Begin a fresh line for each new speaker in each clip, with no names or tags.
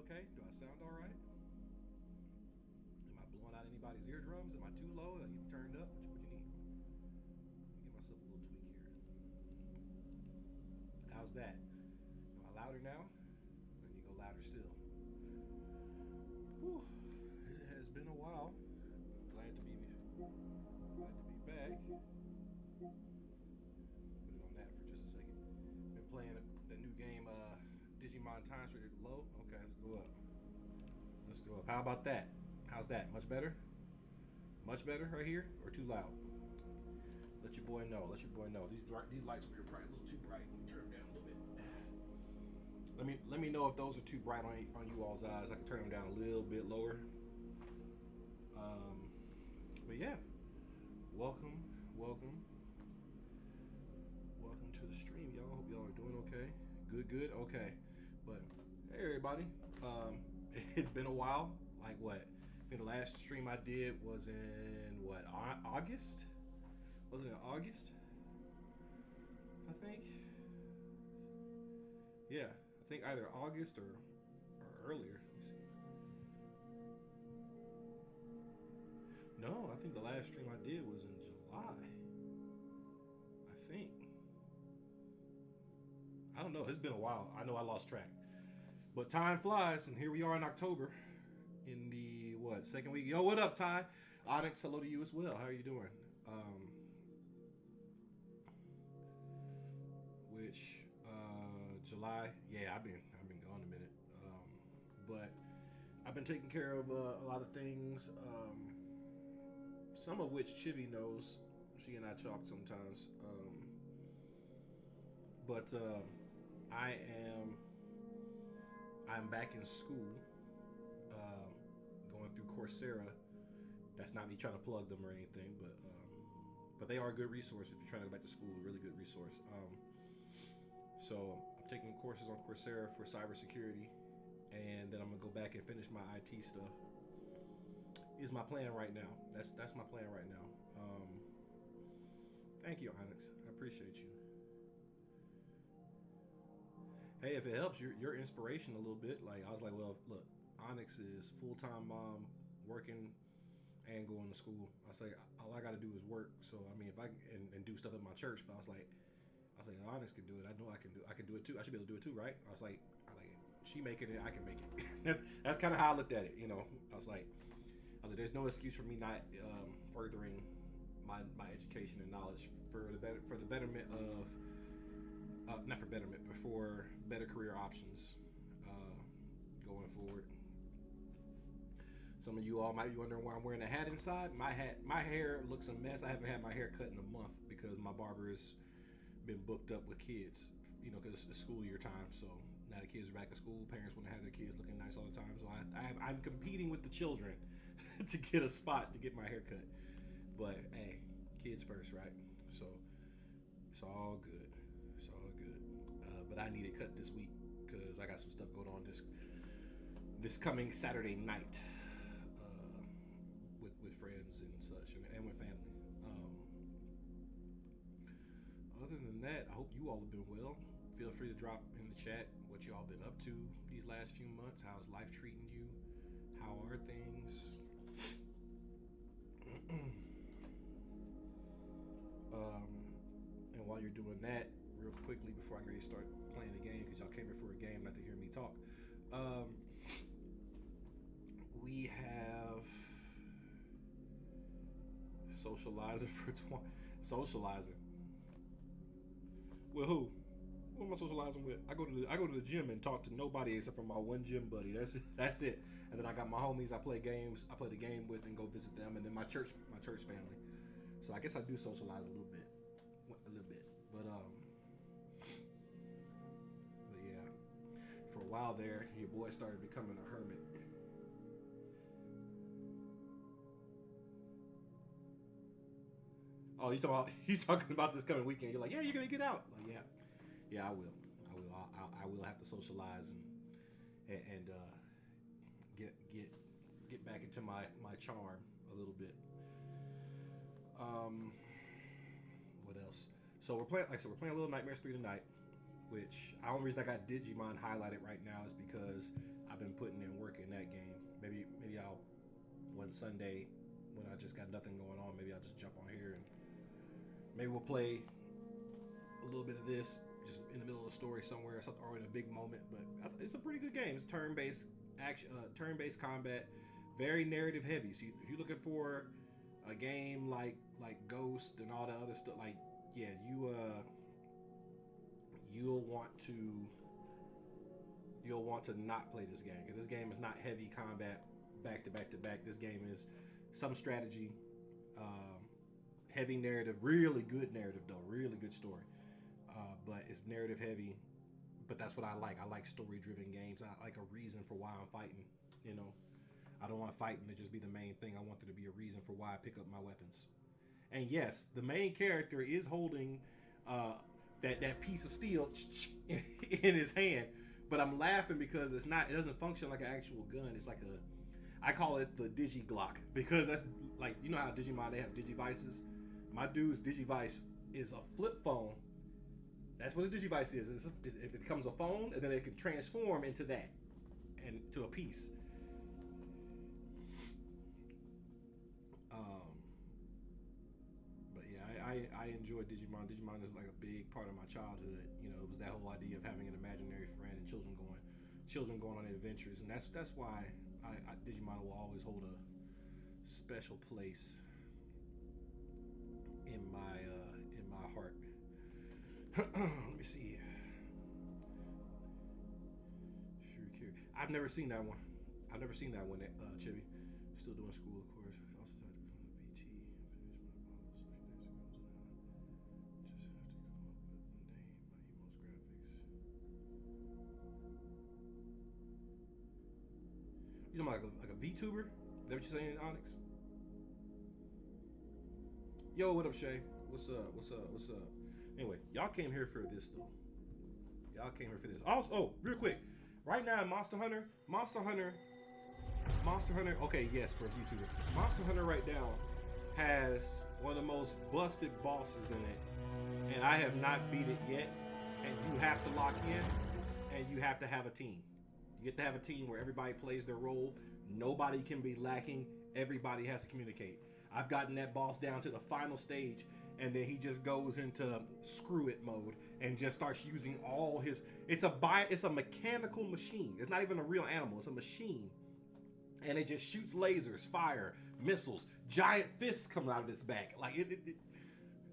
okay? Do I sound all right? Am I blowing out anybody's eardrums? Am I too low? Are you turned up? What you need? Let me give myself a little tweak here. How's that? Am I louder now? I need to go louder still. Whew. It has been a while. Glad to be back. Put it on that for just a second. Been playing a new game, Digimon Time Trader low. Okay, let's go up. Let's go up. How about that? How's that? Much better? Much better right here? Or too loud? Let your boy know. Let your boy know. These lights were probably a little too bright. Let me turn them down a little bit. Let me know if those are too bright on you all's eyes. I can turn them down a little bit lower. But yeah, welcome to the stream, y'all. Hope y'all are doing okay. Good. Okay, but hey, everybody. It's been a while. Like what? I think the last stream I did was in what, August? Was it in August? I think. Yeah, I think either August or earlier. No, I think the last stream I did was in July. I think. I don't know. It's been a while. I know I lost track. But time flies, and here we are in October. In the, what, second week? Yo, what up, Ty? Onyx, hello to you as well. How are you doing? July. Yeah, I've been gone a minute. But I've been taking care of a lot of things. Some of which Chibi knows. She and I talk sometimes. But I'm back in school, going through Coursera. That's not me trying to plug them or anything, but they are a good resource if you're trying to go back to school. A really good resource. So I'm taking courses on Coursera for cybersecurity, and then I'm gonna go back and finish my IT stuff. Is my plan right now. That's my plan right now. Thank you, Onyx. I appreciate you. Hey, if it helps, your inspiration a little bit. Like I was like, well, look, Onyx is full-time mom, working and going to school. I say all I got to do is work. So I mean, if I can and do stuff at my church, but I was like, Onyx can do it. I know I can do it too. I should be able to do it too, right? I like, she making it, I can make it. that's kind of how I looked at it. You know, I was like, there's no excuse for me not furthering my education and knowledge for the betterment of. Not for betterment, but for better career options going forward. Some of you all might be wondering why I'm wearing a hat inside. My hair looks a mess. I haven't had my hair cut in a month because my barber has been booked up with kids, you know, because it's school year time. So now the kids are back at school. Parents want to have their kids looking nice all the time. So I'm competing with the children to get a spot to get my hair cut. But hey, kids first, right? So it's all good. It's all good. But I need it cut this week because I got some stuff going on this coming Saturday night with friends and such and with family. Other than that, I hope you all have been well. Feel free to drop in the chat what you all been up to these last few months. How's life treating you? How are things? And while you're doing that, real quickly before I get ready to start playing the game, because y'all came here for a game, not to hear me talk. We have socializer for socializing. With who? Who am I socializing with? I go to the gym and talk to nobody except for my one gym buddy. That's it. That's it. And then I got my homies I play games. I play the game with and go visit them, and then my church family. So I guess I do socialize a little bit. But yeah, for a while there, your boy started becoming a hermit. Oh, you talking about this coming weekend? You're like, yeah, you're gonna get out. Like, yeah, I will. I will have to socialize and get back into my charm a little bit. What else? So we're playing, like I said, we're playing Little Nightmares 3 tonight. which the only reason I got Digimon highlighted right now is because I've been putting in work in that game. Maybe I'll one Sunday when I just got nothing going on, maybe I'll just jump on here and maybe we'll play a little bit of this just in the middle of a story somewhere or in a big moment. But it's a pretty good game. It's turn-based action, turn-based combat, very narrative heavy. So if you're looking for a game like Ghost and all the other stuff, like yeah, you'll want to not play this game because this game is not heavy combat back to back to back. This game is some strategy, heavy narrative, really good narrative though, really good story. But it's narrative heavy. But that's what I like. I like story-driven games. I like a reason for why I'm fighting. You know, I don't want fighting to just be the main thing. I want there to be a reason for why I pick up my weapons. And yes, the main character is holding that piece of steel in his hand. But I'm laughing because it doesn't function like an actual gun. It's like I call it the Digi-Glock because that's like, you know how Digimon, they have Digivices? My dude's Digivice is a flip phone. That's what a Digivice is. It becomes a phone and then it can transform into that and to a piece. But yeah, I enjoy Digimon. Digimon is like a big part of my childhood. You know, it was that whole idea of having an imaginary friend and children going on adventures, and that's why Digimon will always hold a special place in my heart. Let me see. I've never seen that one. Chibi. Still doing school, of course. Also tried to become a VT. Finished my Bibles a few days ago. Just have to come up with the name, my emo's graphics. You talking about like a VTuber? Is that what you're saying, Onyx? Yo, what up, Shay? What's up? Anyway, y'all came here for this though. Also, real quick, right now, Monster Hunter. Okay, yes, for a YouTuber, Monster Hunter right now has one of the most busted bosses in it, and I have not beat it yet. And you have to lock in, and you have to have a team. You get to have a team where everybody plays their role. Nobody can be lacking. Everybody has to communicate. I've gotten that boss down to the final stage, and then he just goes into screw it mode and just starts using all his. It's a mechanical machine. It's not even a real animal. It's a machine, and it just shoots lasers, fire, missiles, giant fists coming out of its back. Like it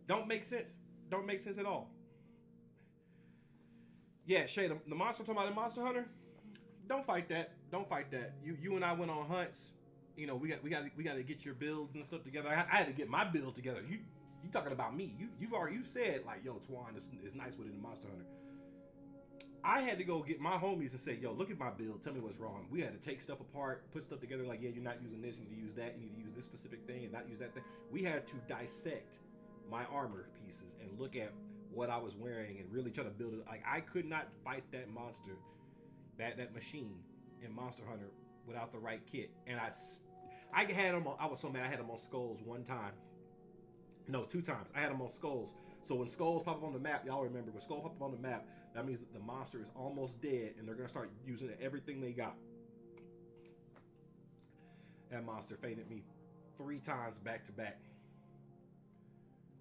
don't make sense. Don't make sense at all. Yeah, Shay, the monster I'm talking about in Monster Hunter. Don't fight that. You and I went on hunts. You know, we got to get your builds and stuff together. I had to get my build together. You talking about me? You've said like, yo, Twan is nice with it in Monster Hunter. I had to go get my homies and say, yo, look at my build. Tell me what's wrong. We had to take stuff apart, put stuff together. Like, yeah, you're not using this. You need to use that. You need to use this specific thing and not use that thing. We had to dissect my armor pieces and look at what I was wearing and really try to build it. Like, I could not fight that monster, that machine in Monster Hunter without the right kit. And I had them on, I was so mad I had them on skulls one time. No, 2 times. I had them on skulls. So when skulls pop up on the map, y'all remember, when skulls pop up on the map, that means that the monster is almost dead and they're going to start using everything they got. That monster fainted me 3 times back to back.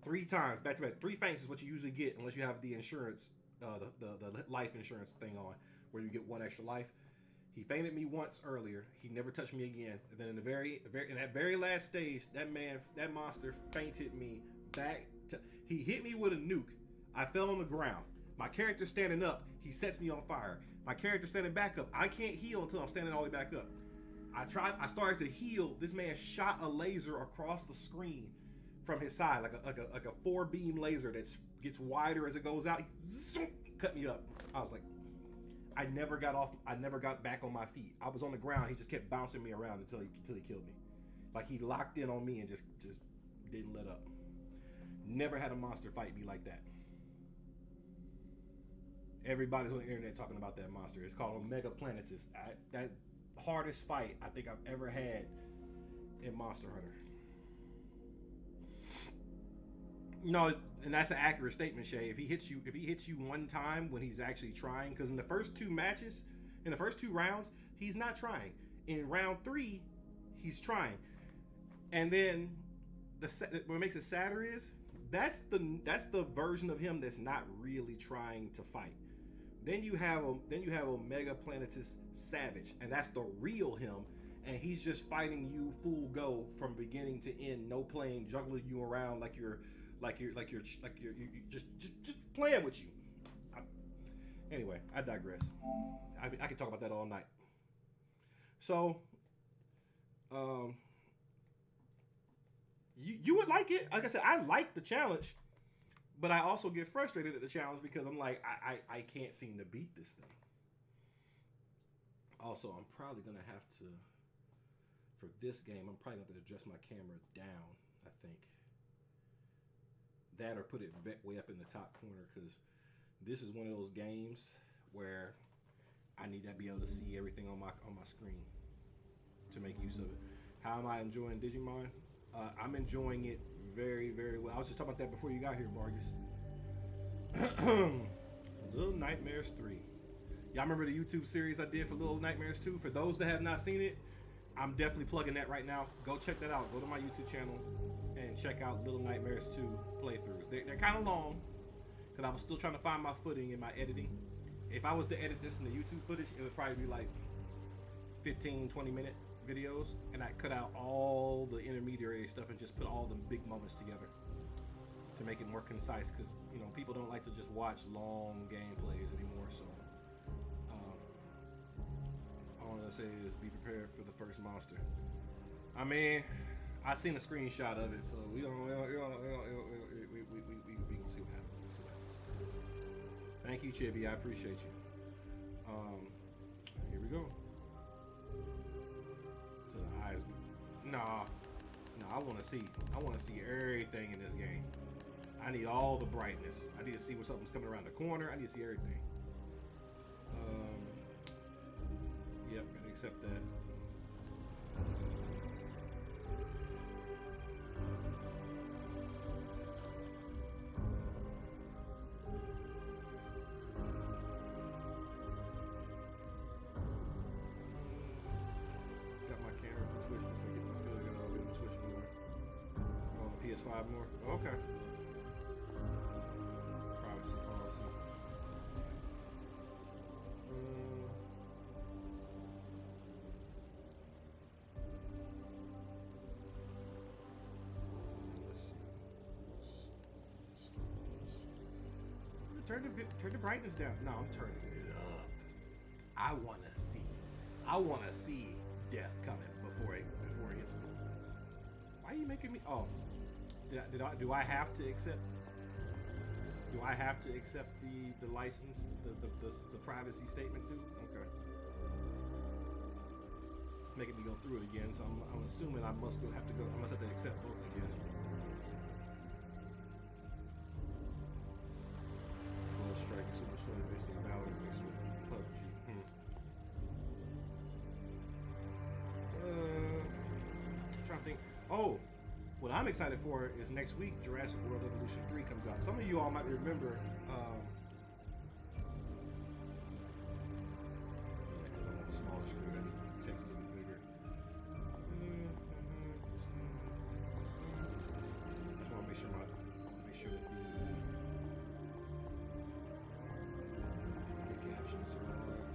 3 times back to back. 3 faints is what you usually get unless you have the insurance, the life insurance thing on, where you get 1 extra life. He fainted me once earlier. He never touched me again. And then in that very last stage, that monster fainted me back to. He hit me with a nuke. I fell on the ground. My character standing up, he sets me on fire. My character standing back up, I can't heal until I'm standing all the way back up. I started to heal. This man shot a laser across the screen from his side, like a 4-beam laser that gets wider as it goes out. He cut me up. I was like, I never got back on my feet. I was on the ground. He just kept bouncing me around until he killed me. Like he locked in on me and just didn't let up. Never had a monster fight me like that. Everybody's on the internet talking about that monster. It's called Omega Planetus. That hardest fight I think I've ever had in Monster Hunter. No, and that's an accurate statement, Shay. If he hits you one time when he's actually trying, because in the first two matches, in the first two rounds, he's not trying. In round three, he's trying, and then what makes it sadder is that's the version of him that's not really trying to fight. Then you have Omega Planetus Savage, and that's the real him, and he's just fighting you full go from beginning to end, no playing, juggling you around like you're just playing with you. Anyway, I digress. I could talk about that all night. So, you would like it. Like I said, I like the challenge, but I also get frustrated at the challenge because I'm like, I can't seem to beat this thing. Also, I'm probably gonna have to, for this game, I'm probably gonna have to adjust my camera down. I think that, or put it way up in the top corner, because this is one of those games where I need to be able to see everything on my screen to make use of it. How am I enjoying Digimon? I'm enjoying it very, very well. I was just talking about that before you got here, Vargas. Little Nightmares 3. Y'all remember the YouTube series I did for Little Nightmares 2? For those that have not seen it, I'm definitely plugging that right now. Go check that out. Go to my YouTube channel and check out Little Nightmares 2 playthroughs. They're kind of long because I was still trying to find my footing in my editing. If I was to edit this from the YouTube footage, it would probably be like 15, 20-minute videos, and I cut out all the intermediary stuff and just put all the big moments together to make it more concise, because people don't like to just watch long gameplays anymore. So all I'm gonna say is be prepared for the first monster. I mean, I seen a screenshot of it, so we gonna see what happens. We'll see what happens. Thank you, Chibi. I appreciate you. Here we go. To the eyes. Nah. I want to see everything in this game. I need all the brightness. I need to see when something's coming around the corner. I need to see everything. Yep, gonna accept that. PS5 more. Okay. Privacy policy. Let's see. Turn the brightness down. No, I'm turning it up. I want to see death coming before it hits me. Why are you making me? Oh. Do I have to accept? Do I have to accept the license, the privacy statement too? Okay. Making me go through it again, so I'm assuming I must have to accept both, I guess. Blood Strike is so much fun, basically Valorant mixed with PUBG. I'm trying to think. Oh. What I'm excited for is next week, Jurassic World Evolution 3 comes out. Some of you all might remember. I'm on a smaller screen. I need the text a little bit bigger. I just want to make sure that the captions are all right.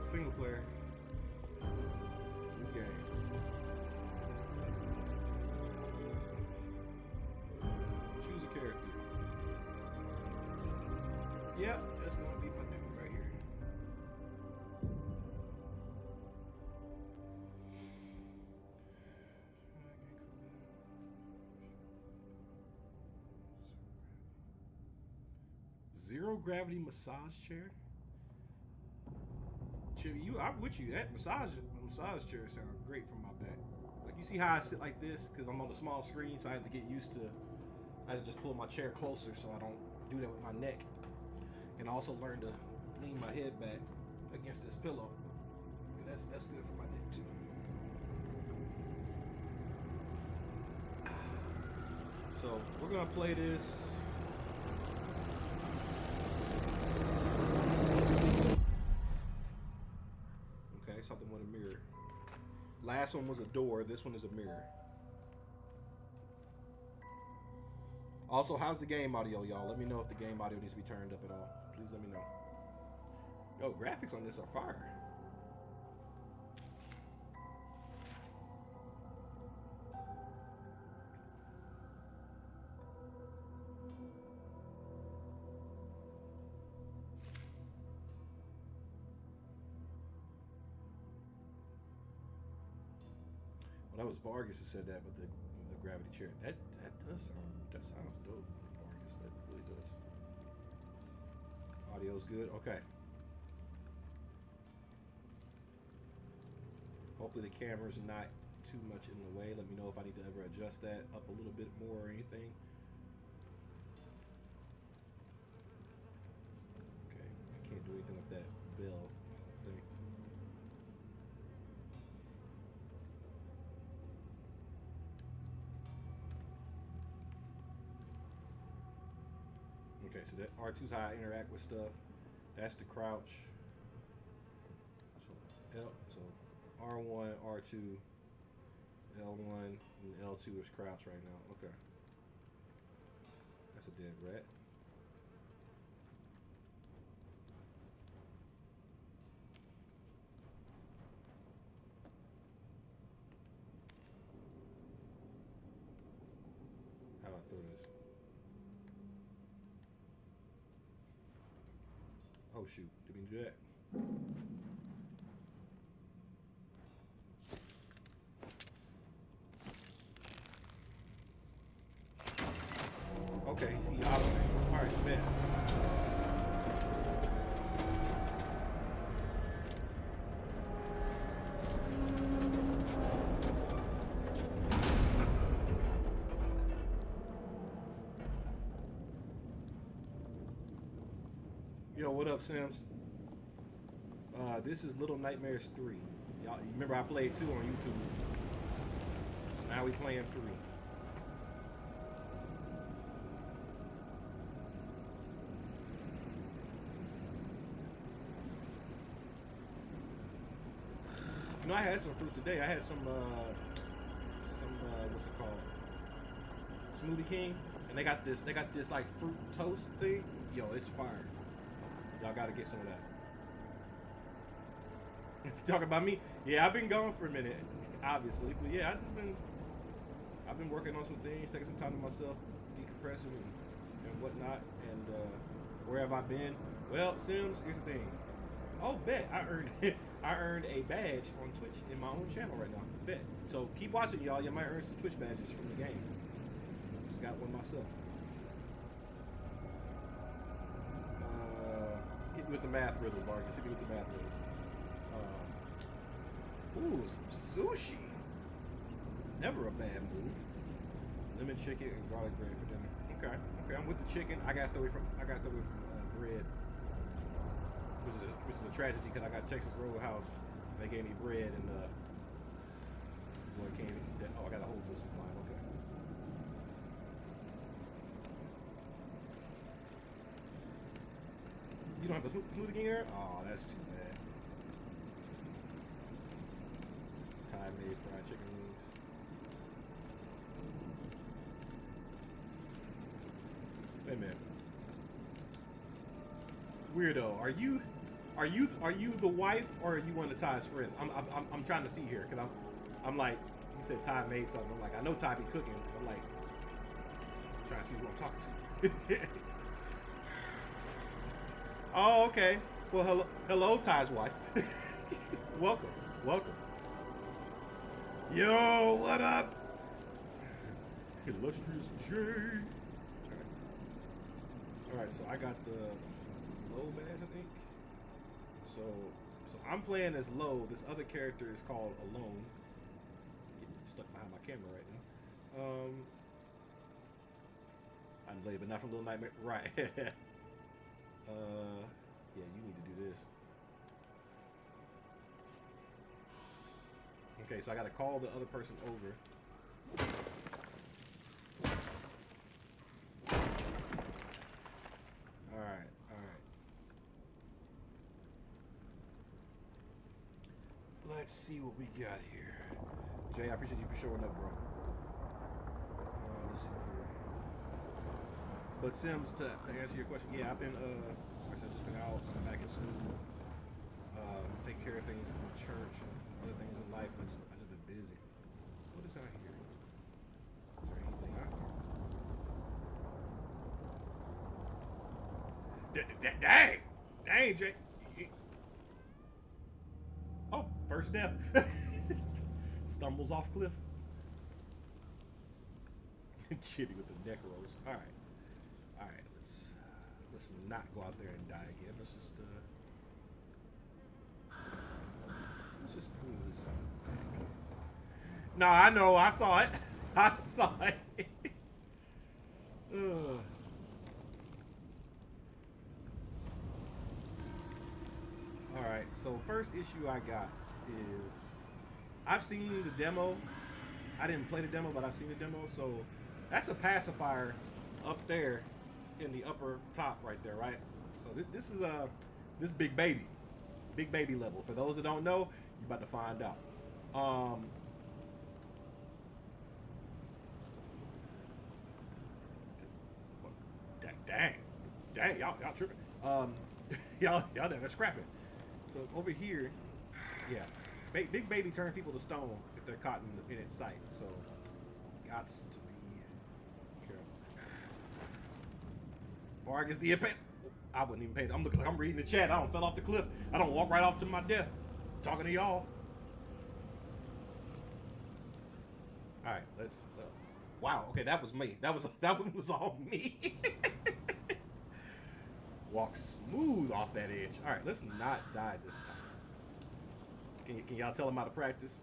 Single player. New game. Choose a character. Yep, that's gonna be my dude right here. Zero gravity massage chair. Chibi, I'm with you. That massage chair sounds great for my back. Like You see how I sit like this? Because I'm on the small screen, so I have to get used to. I had to just pull my chair closer so I don't do that with my neck, and also learn to lean my head back against this pillow. That's good for my neck too. So we're gonna play this. Okay, something with a mirror. Last one was a door. This one is a mirror. Also, how's the game audio, y'all? Let me know if the game audio needs to be turned up at all. Please let me know. Yo, graphics on this are fire. Well, that was Vargas that said that, but the gravity chair. That sounds dope, Vargas. That really does. Audio's good. Okay. Hopefully the camera's not too much in the way. Let me know if I need to ever adjust that up a little bit more or anything. Okay, I can't do anything with that bell, I don't think. Okay, so that R2's how I interact with stuff. That's the crouch. So R1, R2, L1, and L2 is crouch right now. Okay. That's a dead rat. How do I throw this? Oh shoot, didn't mean to do that. Okay, he out of things. Alright, bet. Yo, what up, Sims? This is Little Nightmares 3. Y'all, you remember I played 2 on YouTube. Now we playing 3. You know, I had some fruit today. I had some what's it called? Smoothie King, and they got this like fruit toast thing. Yo, it's fire. Y'all gotta get some of that. Talking about me? Yeah, I've been gone for a minute, obviously, but yeah, I've been working on some things, taking some time to myself, decompressing and whatnot. And where have I been? Well, Sims, here's the thing. Oh, bet I earned a badge on Twitch in my own channel right now. Bet. So keep watching, y'all. You might earn some Twitch badges from the game. Just got one myself. Hit me with the math riddle, Vargas. Hit me with the math riddle. Ooh, some sushi. Never a bad move. Lemon chicken and garlic bread for dinner. Okay, I'm with the chicken. I gotta stay away from bread. Which is a tragedy because I got Texas Roadhouse. They gave me bread and well, I can't eat that. Oh, I gotta hold this in line. Okay. You don't have a smoothie king there? Oh, that's too bad. Thai made fried chicken wings. Wait a minute. Weirdo, are you the wife or are you one of Ty's friends? I'm trying to see here because I'm like, you said Ty made something. I'm like, I know Ty be cooking. I'm like trying to see who I'm talking to. Oh, okay. Well, hello, Ty's wife. Welcome. Yo, what up? Illustrious J. All right, so I got the low badge, I think. So I'm playing as Low. This other character is called Alone. Stuck behind my camera right now. I'm late, but not from Little Nightmare. Right. Yeah, you need to do this. Okay, so I gotta call the other person over. Alright. Let's see what we got here. Jay, I appreciate you for showing up, bro. Let's see here. But Sims, to answer your question, yeah, I've been, like I said, just been out, back in school, taking care of things in church and other things in life, and I just been busy. What is out here? Is there anything out here? Dang, Jay. Oh, first death. Stumbles off cliff. Chitty with the neck rolls. All right, let's not go out there and die again. Let's just pull this out. No, I know. I saw it. I saw it. All right. So first issue I got is I've seen the demo. I didn't play the demo, but I've seen the demo. So that's a pacifier up there in the upper top right there, right? So this is this big baby level. For those that don't know, you're about to find out. Dang, y'all tripping. y'all they're scrapping. So over here, yeah, big baby turns people to stone if they're caught in its sight. So, gots to be careful. Before I gets the impact, I wouldn't even pay. I'm looking like I'm reading the chat. I don't fell off the cliff. I don't walk right off to my death. Talking to y'all. All right, let's. Wow. Okay, that was me. That was all me. Walk smooth off that edge. All right, let's not die this time. Can y'all tell them how to practice?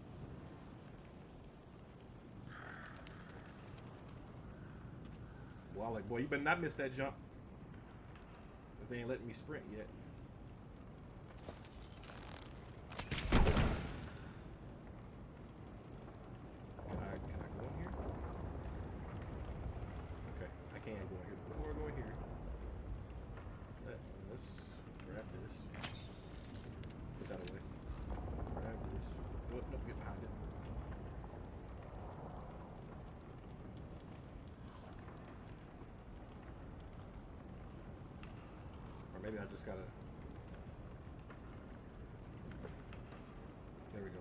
Well, I'm like, boy, you better not miss that jump. Since they ain't letting me sprint yet. Can I go in here? Okay, I can go in here. Before I go in here, let us grab this. Put that away. Grab this. Oh, no, get behind it. Or maybe I just gotta. There we go.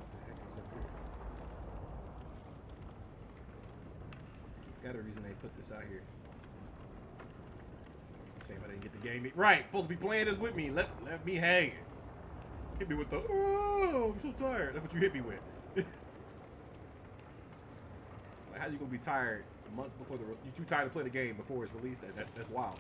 What the heck is up here? Got a reason they put this out here. Shame I didn't get the game. Right, supposed to be playing this with me. Let me hang. Hit me with the, oh, I'm so tired. That's what you hit me with. Like, how you gonna be tired months before you too tired to play the game before it's released? That's wild.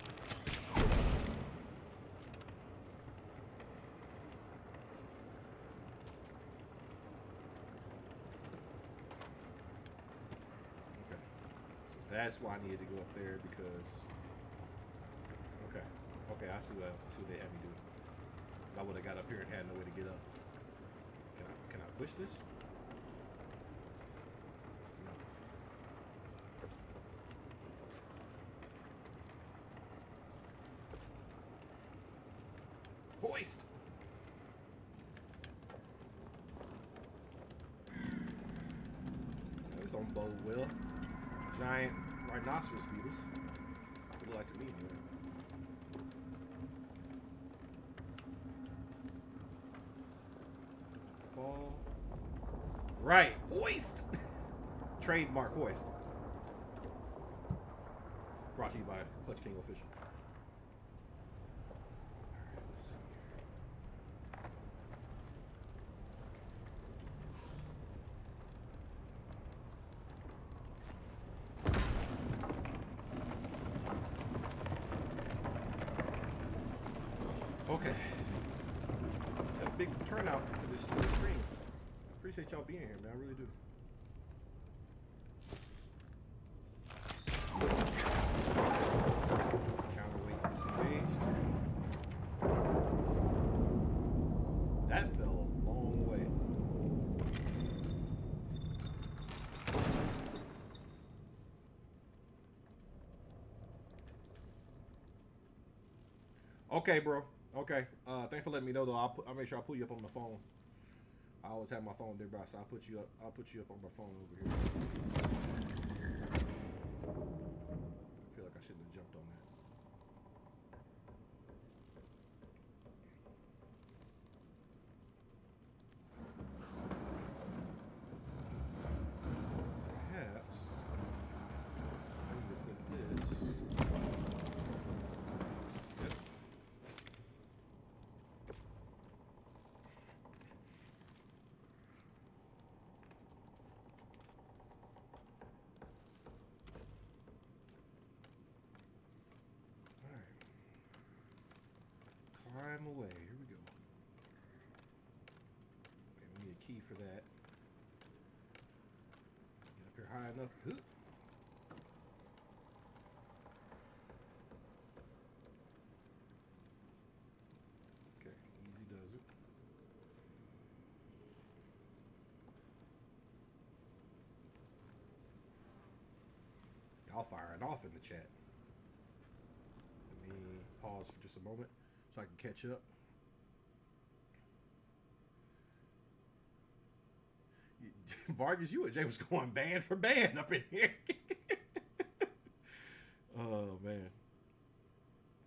Okay, so that's why I needed to go up there because. Okay, I see what they had me do. I would have got up here and had no way to get up. Can I push this? No. Hoist! This don't bode well. Giant rhinoceros beetles. Would like to meet you. Fall. Right, hoist! Trademark hoist. Brought to you by Clutch King Official. Alright, let's see here. turnout for this stream. I appreciate y'all being here, man. I really do. Counterweight disengaged. That fell a long way. Okay, bro. Okay. Thanks for letting me know though. I'll make sure I pull you up on the phone. I always have my phone there, bro. So I'll put you up on my phone over here. I feel like I shouldn't have jumped on that. Perhaps I need to put this. Yep. Climb away. Here we go. Okay, we need a key for that. Get up here high enough. Huh. Okay, easy does it. Y'all firing off in the chat. Let me pause for just a moment so I can catch up. Vargas, you and Jay was going band for band up in here. Oh, man.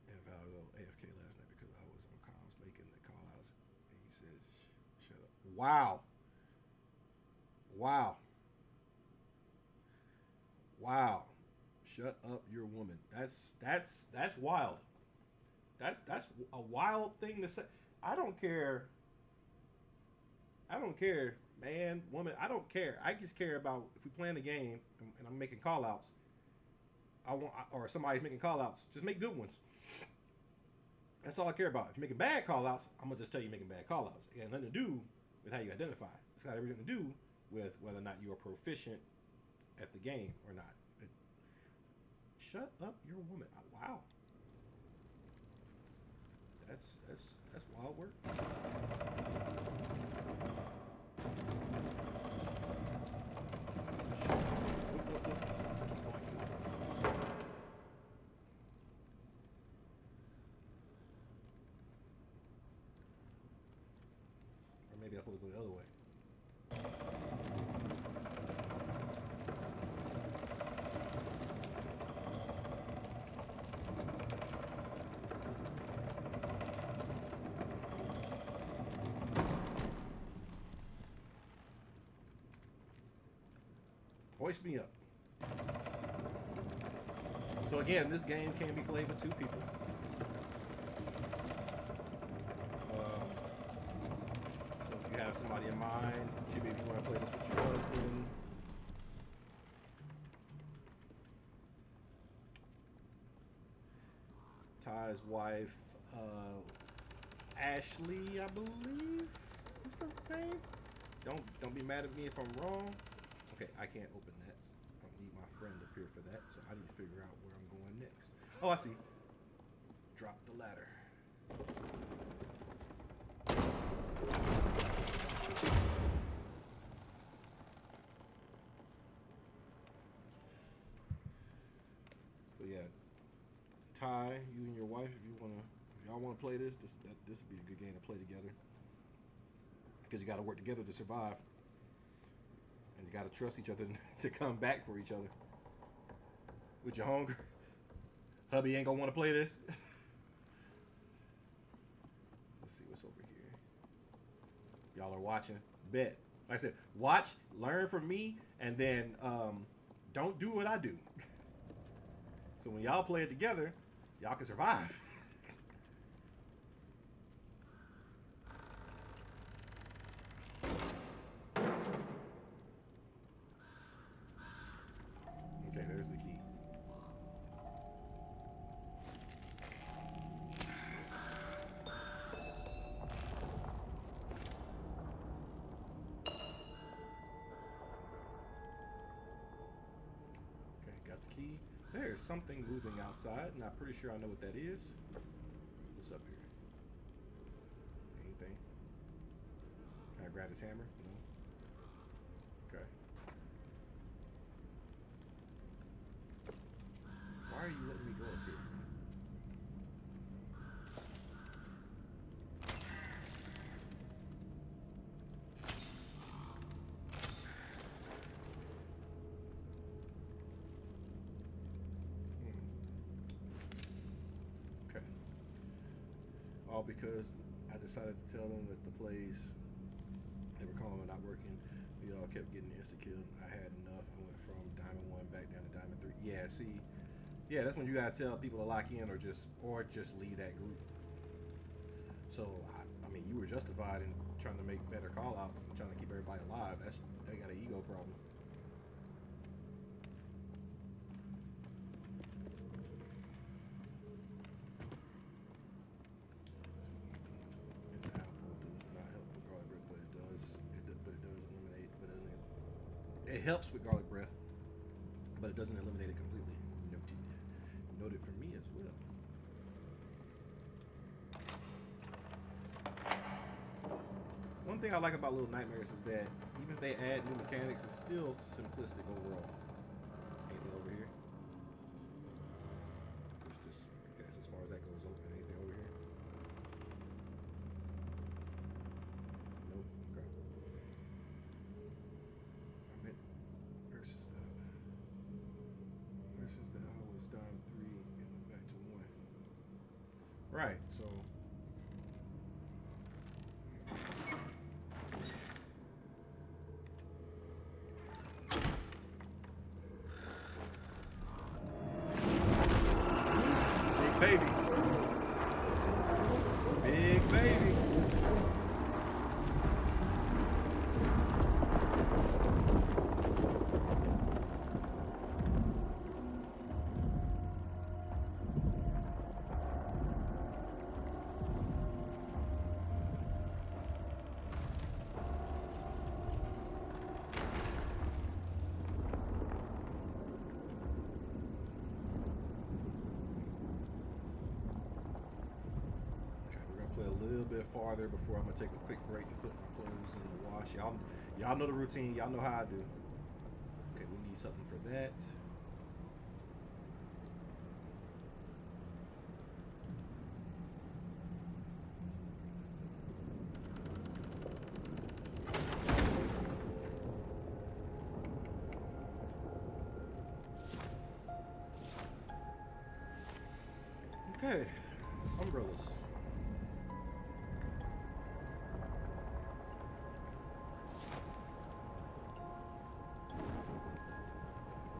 If I'll go AFK last night because I was on comms making the call outs. And he said, shut up. Wow. Wow. Wow. Shut up your woman. That's wild. That's a wild thing to say. I don't care, man, woman. I don't care. I just care about if we playing the game and I'm making call outs. Or somebody's making call outs. Just make good ones. That's all I care about. If you're making bad call outs, I'm gonna just tell you making bad call outs. It has nothing to do with how you identify. It's got everything to do with whether or not you are proficient at the game or not. Shut up your woman. Wow. That's wild work. Or maybe I'm supposed to go the other way. Hoist me up. So again, this game can be played with two people. So if you have somebody in mind, Chibi, if you want to play this with your husband, Ty's wife, Ashley, I believe is the name. Don't be mad at me if I'm wrong. Okay, I can't open that. I need my friend up here for that, so I need to figure out where I'm going next. Oh, I see. Drop the ladder. So yeah, Ty, you and your wife, if y'all wanna play this would be a good game to play together. Because you got to work together to survive. And you got to trust each other to come back for each other. With your hunger, hubby ain't gonna want to play this. Let's see what's over here. Y'all are watching. Bet. Like I said, watch, learn from me, and then don't do what I do. So when y'all play it together, y'all can survive. Okay, there's the key. key. There is something moving outside, and I'm pretty sure I know what that is. What's up here? Anything? Can I grab his hammer? No. Okay. Why are you letting me go up here? Okay. All because I decided to tell them that the plays they were calling it not working. We all kept getting insta-killed. I had enough. I went from Diamond 1 back down to Diamond 3. Yeah, see. Yeah, that's when you gotta tell people to lock in or just leave that group. So I mean, you were justified in trying to make better call outs and trying to keep everybody alive. They got an ego problem. And the apple does not help with garlic breath, but it does eliminate, but doesn't it? It helps with garlic breath, but it doesn't eliminate it completely. Noted for me as well. One thing I like about Little Nightmares is that even if they add new mechanics, it's still simplistic overall. Anything over here? Just okay, so as far as that goes, open. Anything over here? Nope. Okay. I meant versus the I was down 3 and went back to 1. Right. So. Big baby. Big baby. Play a little bit farther before I'm gonna take a quick break to put my clothes in the wash. Y'all know the routine. Y'all know how I do. Okay, we need something for that. Okay, umbrellas.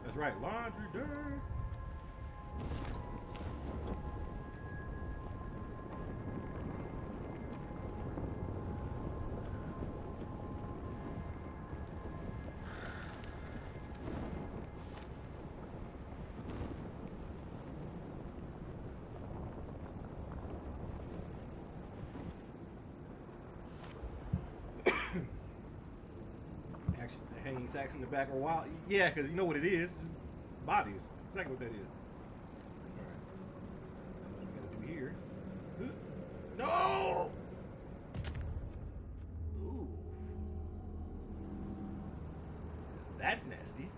That's right, laundry day. Actually, the hanging sacks in the back are wild. Yeah, because you know what it is. Just bodies. Exactly what that is. Alright. What we gotta do here. No! Ooh. That's nasty.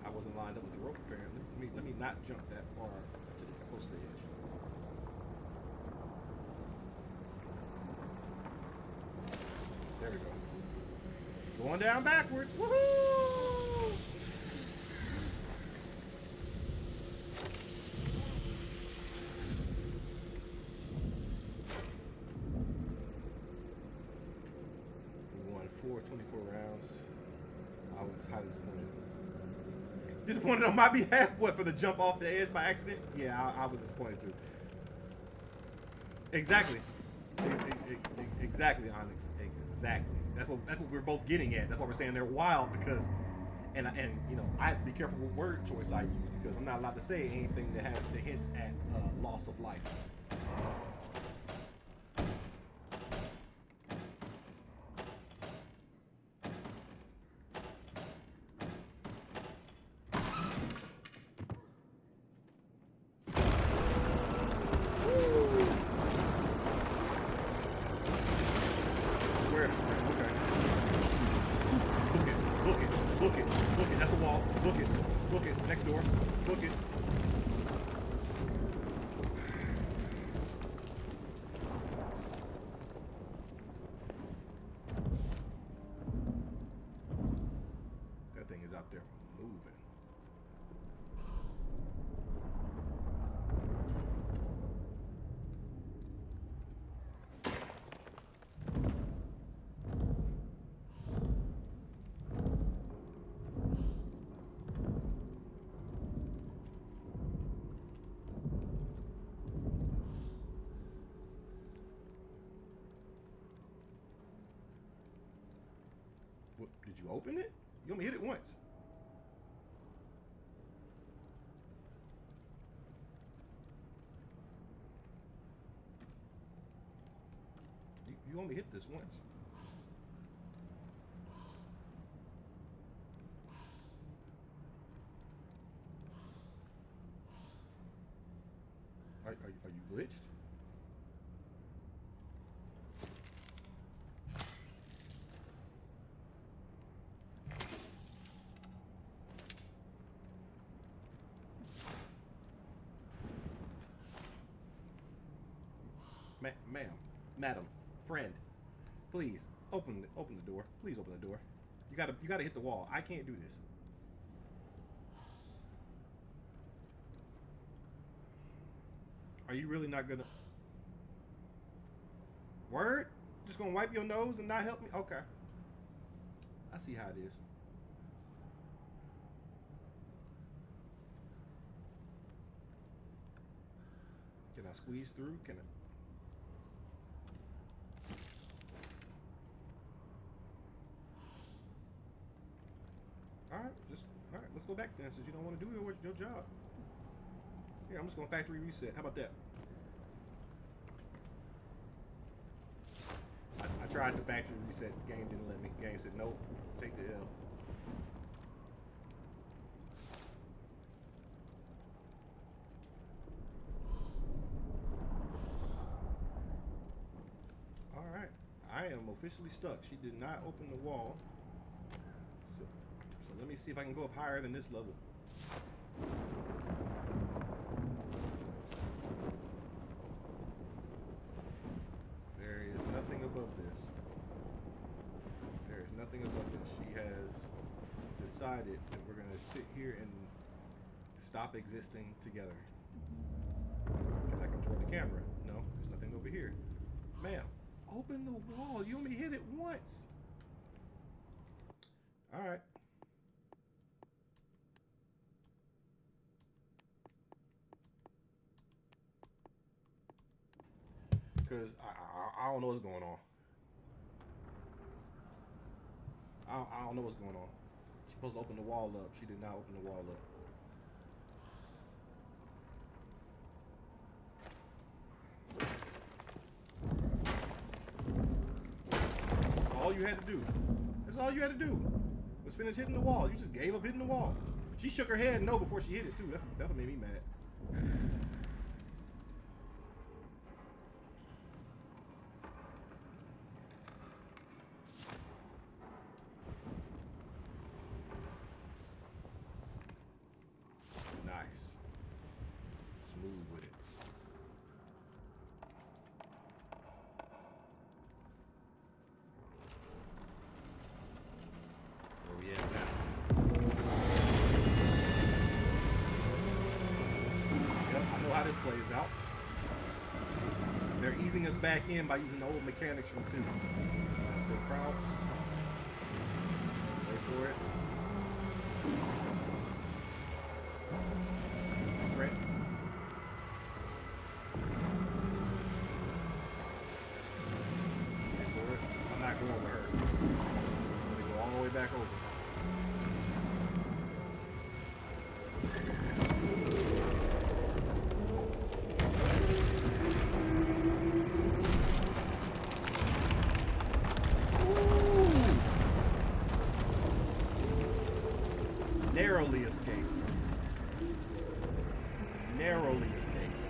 I wasn't lined up with the rope apparently. Let me not jump that far to the close to the edge. There we go. Going down backwards. Woohoo! We won 24 rounds. I was highly disappointed. Disappointed on my behalf? What, for the jump off the edge by accident? Yeah, I was disappointed too. Exactly. Exactly, Onyx. Exactly. That's what we're both getting at. That's why we're saying they're wild because, and you know, I have to be careful with word choice I use because I'm not allowed to say anything that has the hints at loss of life. Book it. Book it. That's a wall. Book it. Book it. Next door. Book it. That thing is out there moving. What, did you open it? You only hit it once. You only hit this once. Are you glitched? Ma'am, madam, friend, please open the door. Please open the door. You gotta hit the wall. I can't do this. Are you really not gonna? Word? Just gonna wipe your nose and not help me? Okay. I see how it is. Can I squeeze through? Can I? All right, let's go back then, since you don't want to do your job. Here, I'm just gonna factory reset. How about that? I tried to factory reset. The game didn't let me. The game said nope. Take the L. All right, I am officially stuck. She did not open the wall. So let me see if I can go up higher than this level. There is nothing above this. There is nothing above this. She has decided that we're going to sit here and stop existing together. Can I come toward the camera? No, there's nothing over here. Ma'am, open the wall. You only hit it once. All right. Because I don't know what's going on. I don't know what's going on. She's supposed to open the wall up. She did not open the wall up. That's all you had to do. That's all you had to do. Was finish hitting the wall. You just gave up hitting the wall. She shook her head no before she hit it too. That's what made me mad. Nice. Smooth with it. Where we at now? Yep, I know how this plays out. They're easing us back in by using the old mechanics from 2. Let's go crouched. Wait for it. Right. Wait for it. I'm not going with her. I'm gonna go all the way back over. Narrowly escaped. Narrowly escaped.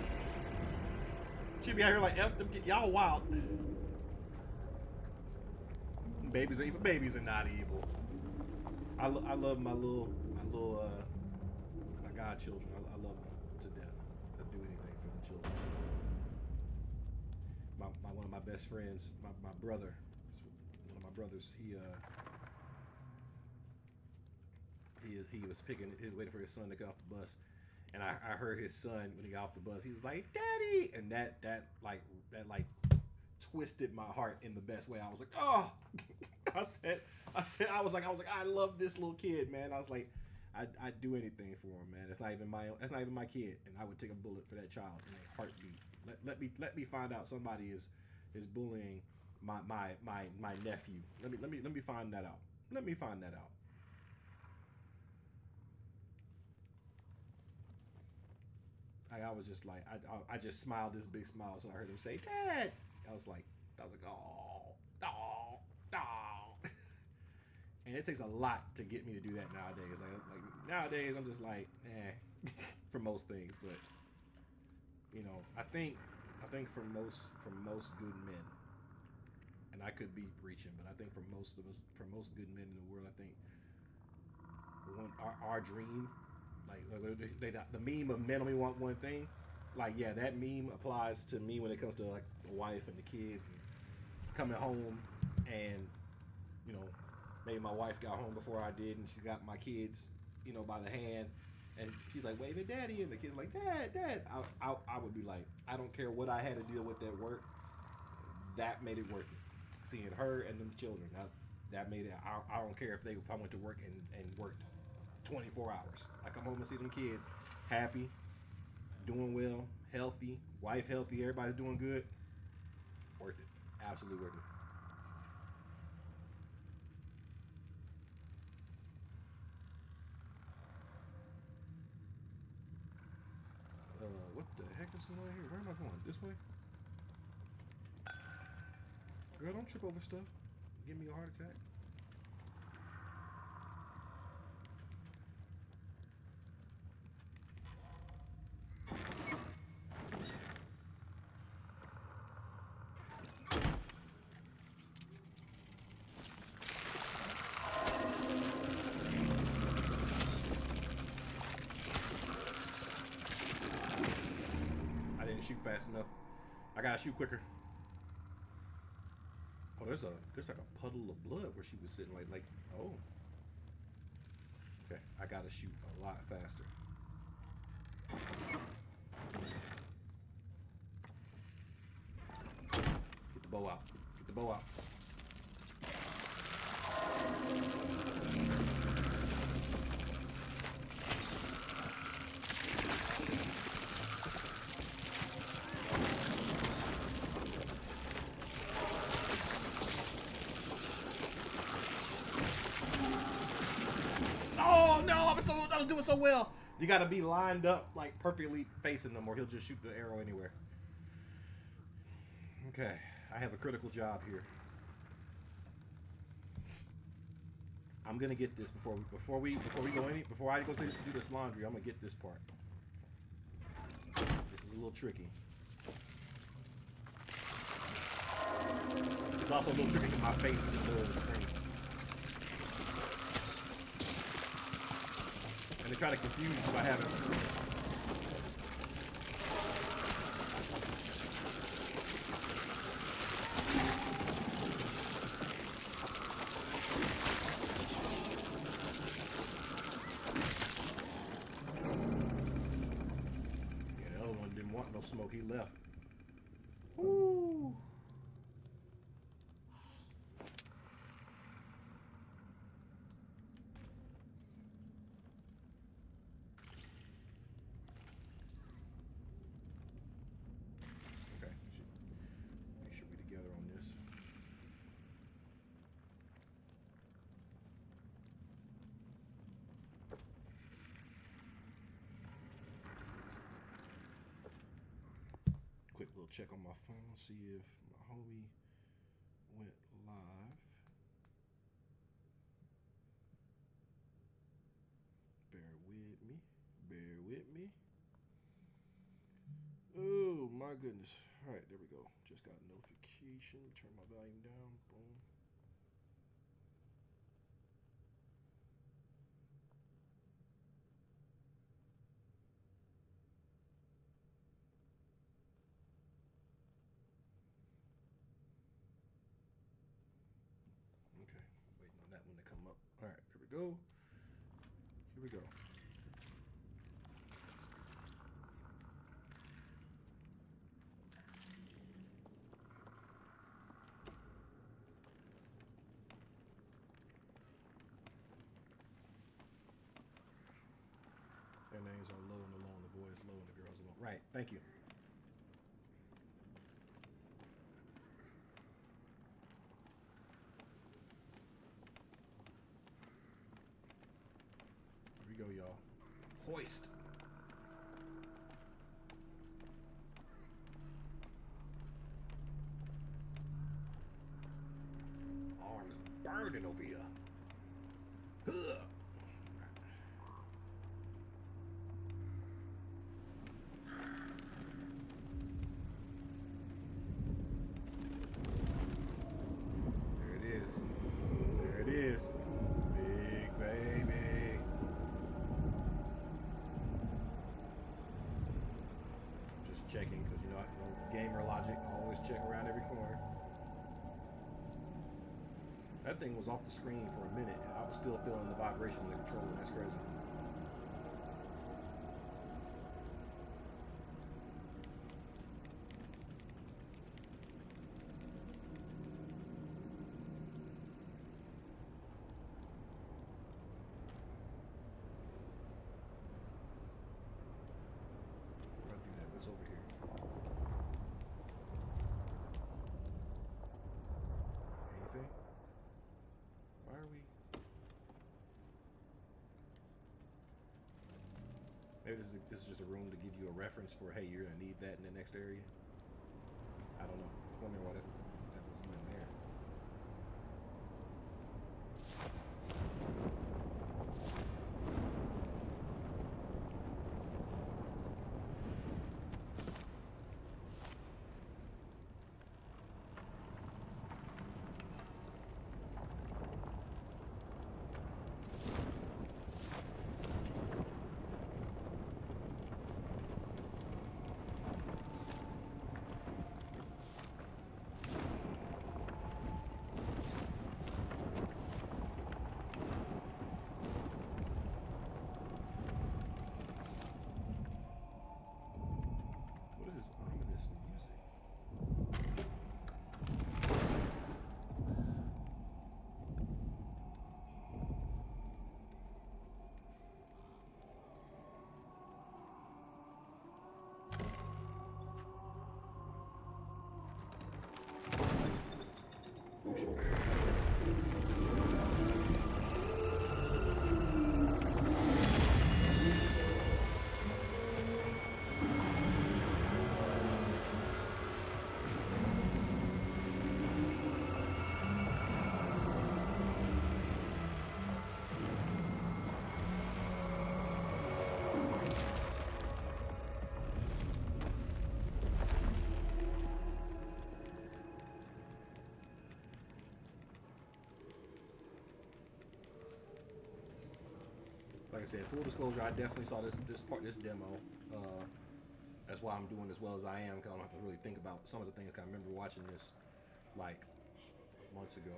She'd be out here like F them, y'all wild. Babies are evil. Babies are not evil. I love my godchildren. I love them to death. I'd do anything for the children. My one of my best friends, my brother, one of my brothers. He was waiting for his son to get off the bus, and I heard his son when he got off the bus. He was like, "Daddy," and that twisted my heart in the best way. I was like, "Oh," I said, I love this little kid, man. I was like, I'd do anything for him, man. That's not even my kid, and I would take a bullet for that child in a heartbeat. Let me find out somebody is bullying my nephew. Let me find that out. Let me find that out. I was just like I just smiled this big smile so I heard him say dad. I was like oh oh oh. And it takes a lot to get me to do that nowadays. Like nowadays I'm just like for most things, but I think for most good men, and I could be preaching, but I think for most of us, for most good men in the world, I think our dream, the meme of men only want one thing, like yeah, that meme applies to me when it comes to like the wife and the kids and coming home, and you know maybe my wife got home before I did, and she got my kids by the hand, and she's like waving daddy, and the kids like dad. I would be like, I don't care what I had to deal with at work, that made it worth it. Seeing her and them children, that made it. I don't care if I went to work and worked 24 hours. I come home and see them kids happy, doing well, healthy, wife healthy, everybody's doing good. Worth it. Absolutely worth it. What the heck is going on here? Where am I going? This way? Girl, don't trip over stuff. Give me a heart attack. I didn't shoot fast enough. I gotta shoot quicker. Oh, there's like a puddle of blood where she was sitting. Oh, okay. I gotta shoot a lot faster. Get the bow out. Get the bow out. Oh no! I was doing so well. You gotta be lined up like perfectly facing them, or he'll just shoot the arrow anywhere. Okay, I have a critical job here. I'm gonna get this before I go do this laundry. I'm gonna get this part. This is a little tricky. It's also a little tricky because my face is in the middle of the screen. And they try to confuse you by having. Yeah, the other one didn't want no smoke. He left. Woo. Okay, make sure we together on this. Quick little check on my phone, see if my homie went live. Bear with me. Bear with me. Oh my goodness. Alright, there we go. Just got a notification. Turn my volume down. Boom. go. Here we go. Their names are Low and Alone. The boys Low and the girls Alone. Right. Thank you. Here we go, y'all. Hoist. Arms burning over here. Ugh. There it is. Big baby. I'm just checking because you know gamer logic. I always check around every corner. That thing was off the screen for a minute and I was still feeling the vibration on the controller. That's crazy. Over here. Anything? Why are we? Maybe this is just a room to give you a reference for, hey, you're gonna need that in the next area. I don't know. I was wondering why that was even there. This ominous music. Like I said, full disclosure, I definitely saw this demo. That's why I'm doing as well as I am, because I don't have to really think about some of the things. I remember watching this like months ago.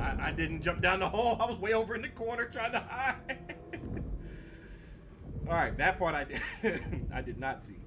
I didn't jump down the hole. I was way over in the corner trying to hide. All right, that part I did not see.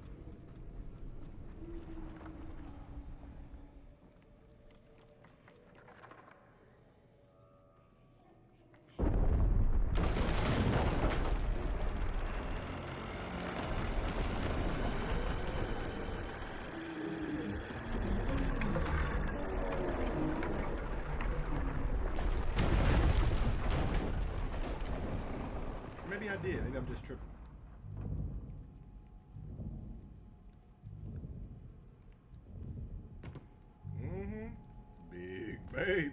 Maybe I did. Maybe I'm just tripping. Big baby.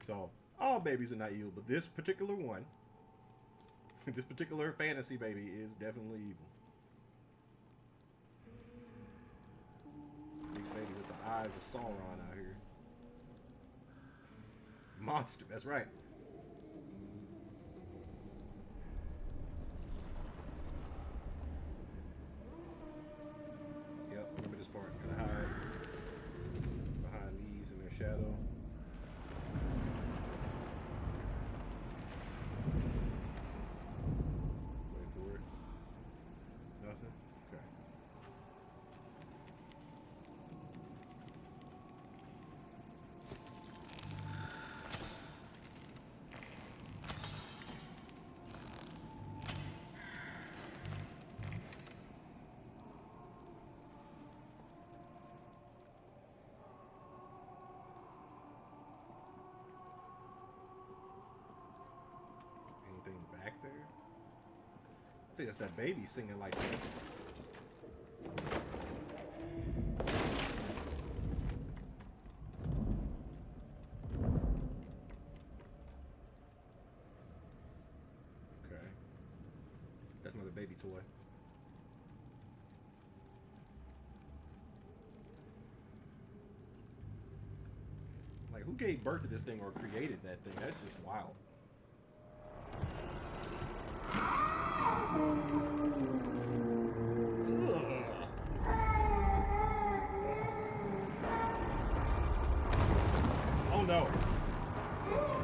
So, all babies are not evil, but this particular one, this particular fantasy baby is definitely evil. Big baby with the eyes of Sauron out here. Monster. That's right. Yep. Remember this part. Gotta hide behind these in their shadow. Wait for it. Nothing. Okay. Anything back there? I think that's that baby singing like that. Okay. That's another baby toy. Like, who gave birth to this thing or created that thing? That's just wild. Ugh. Oh no.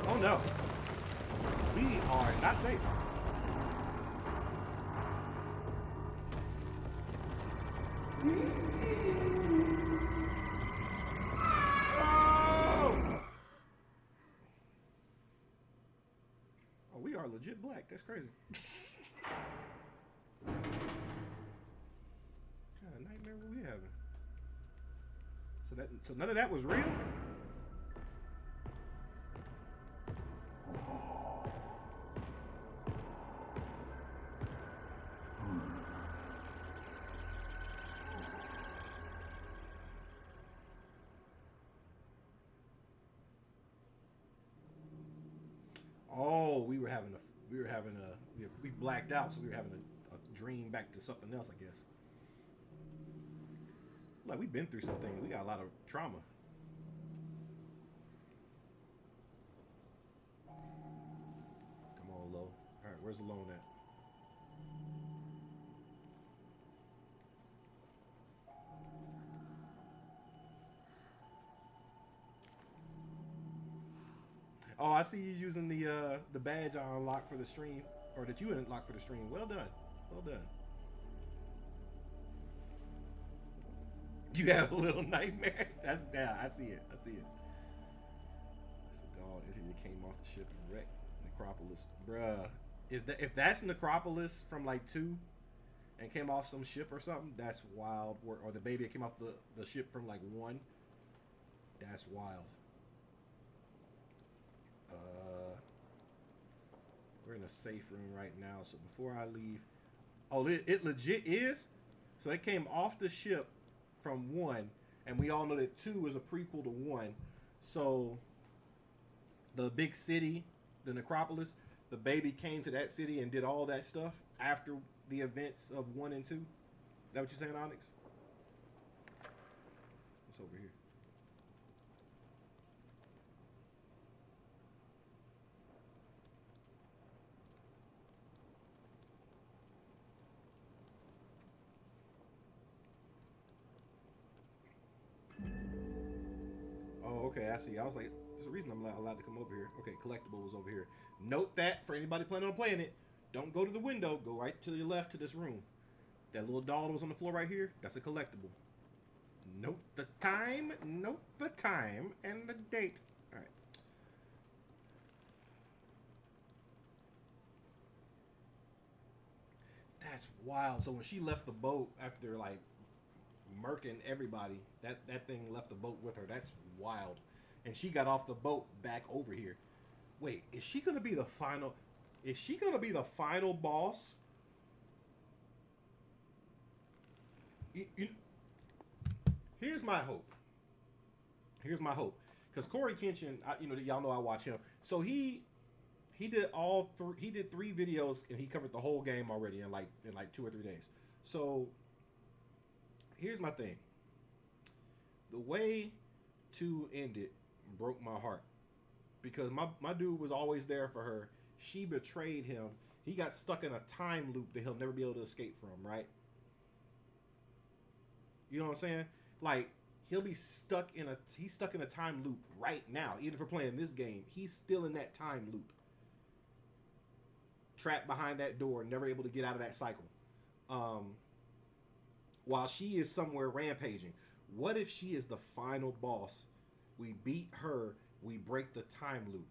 Oh no. We are not safe. Oh! Oh, we are legit black. That's crazy. What kind of nightmare were we having? So none of that was real? Oh, we blacked out, so we were having a dream back to something else, I guess. Like, we've been through some things. We got a lot of trauma. Come on, Lo. All right, where's the loan at? Oh, I see you using the badge I unlocked for the stream, or that you unlocked for the stream. Well done, well done. You have a little nightmare. That's yeah, I see it. I see it. It's a dog. It came off the ship and wrecked Necropolis, bruh. If that's Necropolis from like 2 and came off some ship or something, that's wild. Or the baby that came off the ship from like 1, that's wild. We're in a safe room right now, so before I leave, oh, it legit is. So it came off the ship from 1, and we all know that 2 is a prequel to 1. So the big city, the Necropolis, the baby came to that city and did all that stuff after the events of 1 and 2. Is that what you're saying, Onyx? What's over here? Oh, okay, I see. I was like, there's a reason I'm allowed to come over here. Okay, collectible was over here. Note that for anybody planning on playing it, don't go to the window. Go right to your left to this room. That little doll that was on the floor right here, that's a collectible. Note the time, and the date. All right. That's wild. So when she left the boat after like murking everybody, that thing left the boat with her. That's wild. And she got off the boat back over here. Wait, is she gonna be the final? Is she gonna be the final boss? You, here's my hope. Here's my hope. Because Corey Kenshin, y'all know I watch him. So he did all three. He did 3 videos and he covered the whole game already in like 2 or 3 days. So here's my thing. The way to end it broke my heart. because my dude was always there for her. She betrayed him. He got stuck in a time loop that he'll never be able to escape from, right? You know what I'm saying? Like he'll be stuck in a he's stuck in a time loop right now. Even for playing this game, he's still in that time loop, trapped behind that door, never able to get out of that cycle. Um, while she is somewhere rampaging. What if she is the final boss? We beat her. We break the time loop.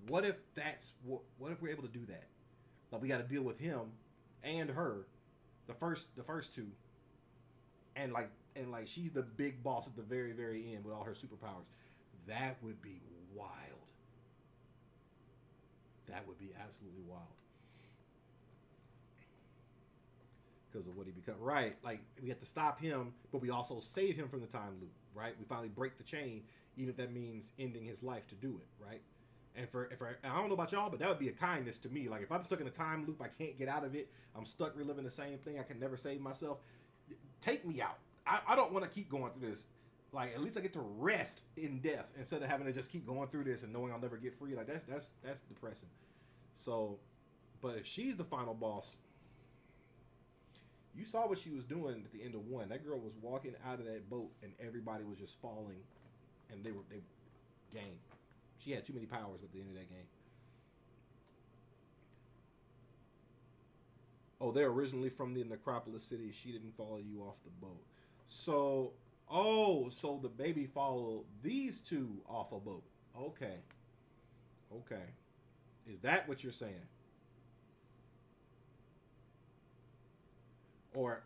What if that's what if we're able to do that? Like we got to deal with him and her, the first two, and like she's the big boss at the very end with all her superpowers. That would be wild. That would be absolutely wild because of what he become. Right, like we have to stop him, but we also save him from the time loop. Right, we finally break the chain, even if that means ending his life to do it. Right, and for if I don't know about y'all, but that would be a kindness to me. Like if I'm stuck in a time loop, I can't get out of it. I'm stuck reliving the same thing. I can never save myself. Take me out. I don't want to keep going through this. Like at least I get to rest in death instead of having to just keep going through this and knowing I'll never get free. Like that's depressing. So, but if she's the final boss, you saw what she was doing at the end of one. That girl was walking out of that boat and everybody was just falling, and they game. She had too many powers at the end of that game. Oh, they're originally from the Necropolis city. She didn't follow you off the boat. So, so the baby followed these two off a boat. Okay, okay. Is that what you're saying? Or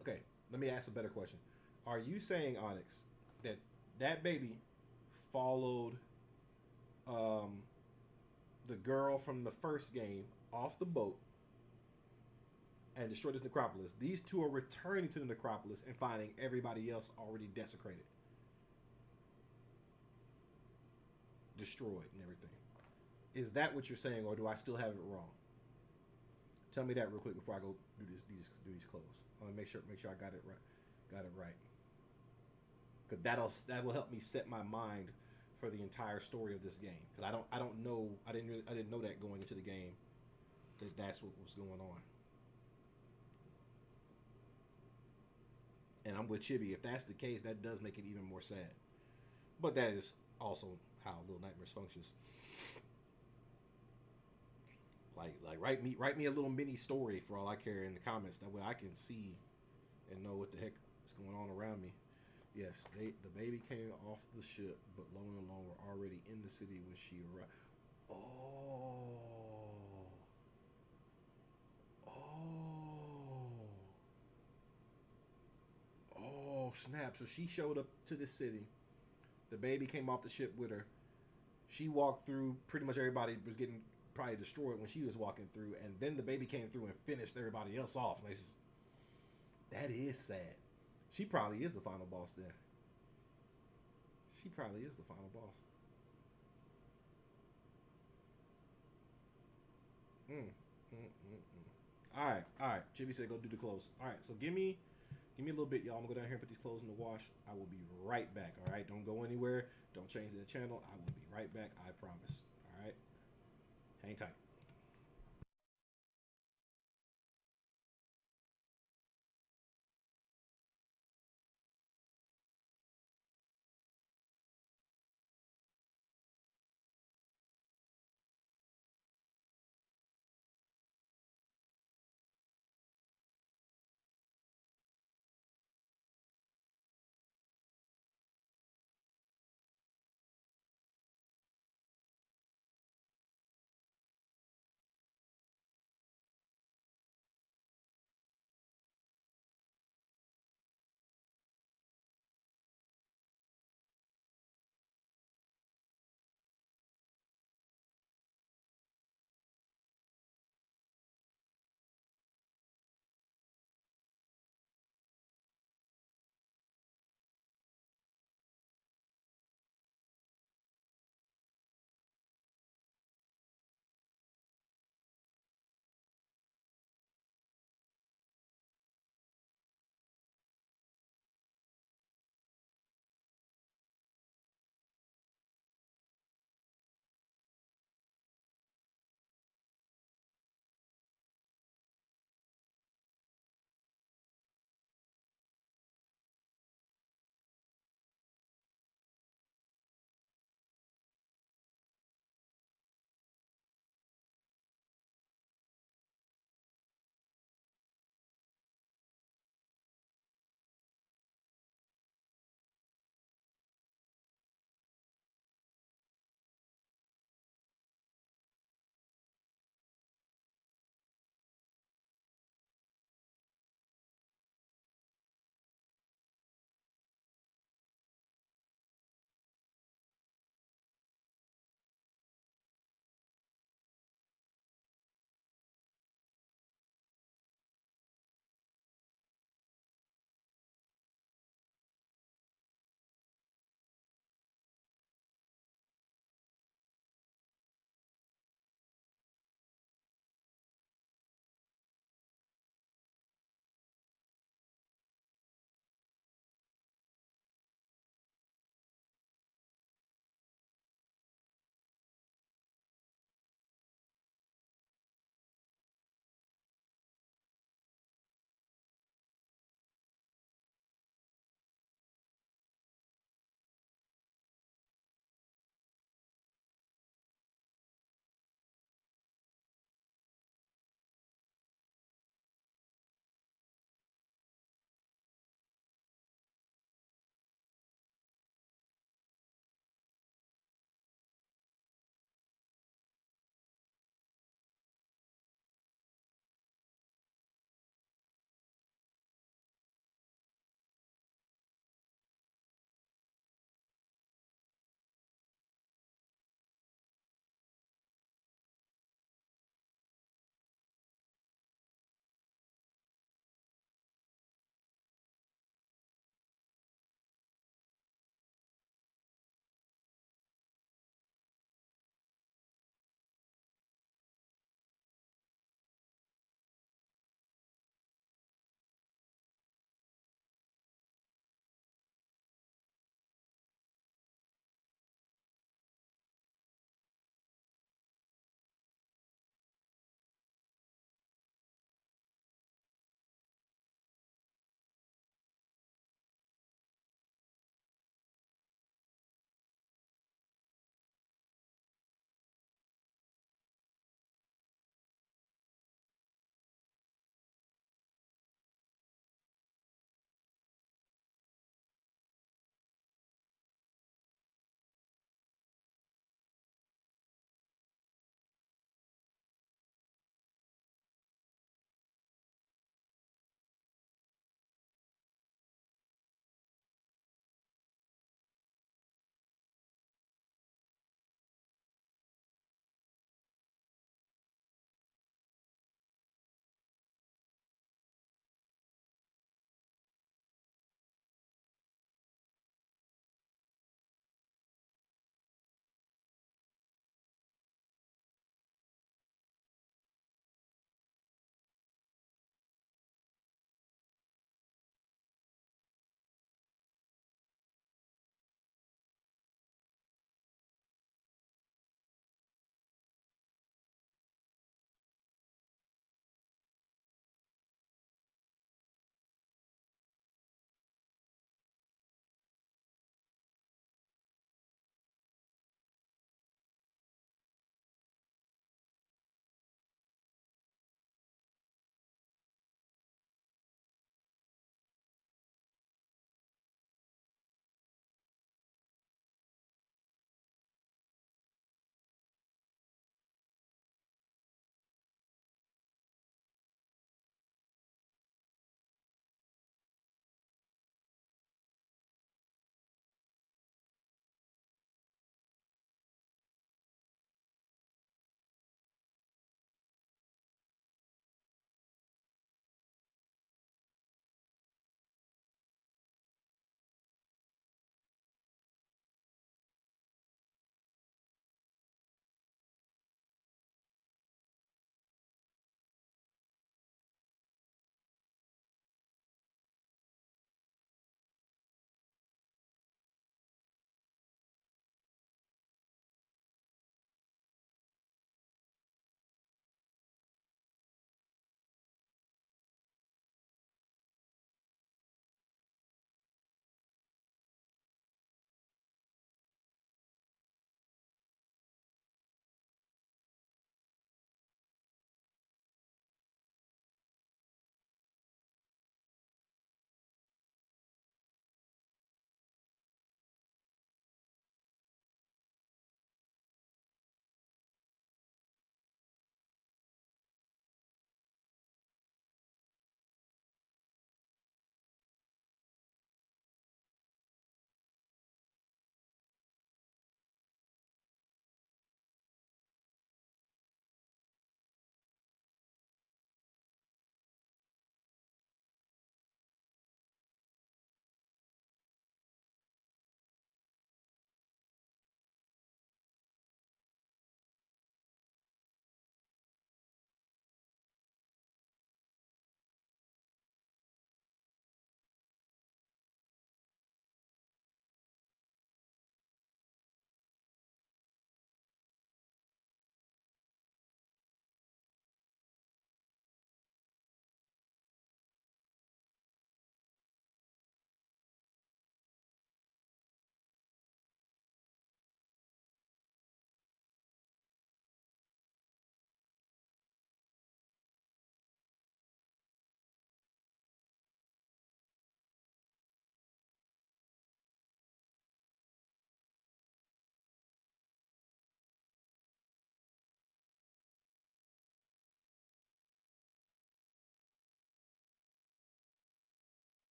okay. Let me ask a better question. Are you saying, Onyx, that that baby followed um, the girl from the first game off the boat and destroyed this necropolis? These two are returning to the necropolis and finding everybody else already desecrated, destroyed, and everything. Is that what you're saying, or do I still have it wrong? Tell me that real quick before I go do these close. I want to make sure I got it right. Got it right. Because that will help me set my mind for the entire story of this game. Because I don't know I didn't know that going into the game that that's what was going on. And I'm with Chibi. If that's the case, that does make it even more sad. But that is also how Little Nightmares functions. Like write me a little mini story for all I care in the comments. That way I can see and know what the heck is going on around me. Yes, the baby came off the ship, but Lone and Lone were already in the city when she arrived. Oh, oh, oh! Snap! So she showed up to the city. The baby came off the ship with her. She walked through. Pretty much everybody was getting probably destroyed when she was walking through, and then the baby came through and finished everybody else off. And that is sad. She probably is the final boss then. She probably is the final boss. Mm, All right, all right. Chibi said go do the clothes. All right, so give me a little bit, y'all. I'm gonna go down here and put these clothes in the wash. I will be right back. All right, don't go anywhere. Don't change the channel. I will be right back. I promise. All right, hang tight.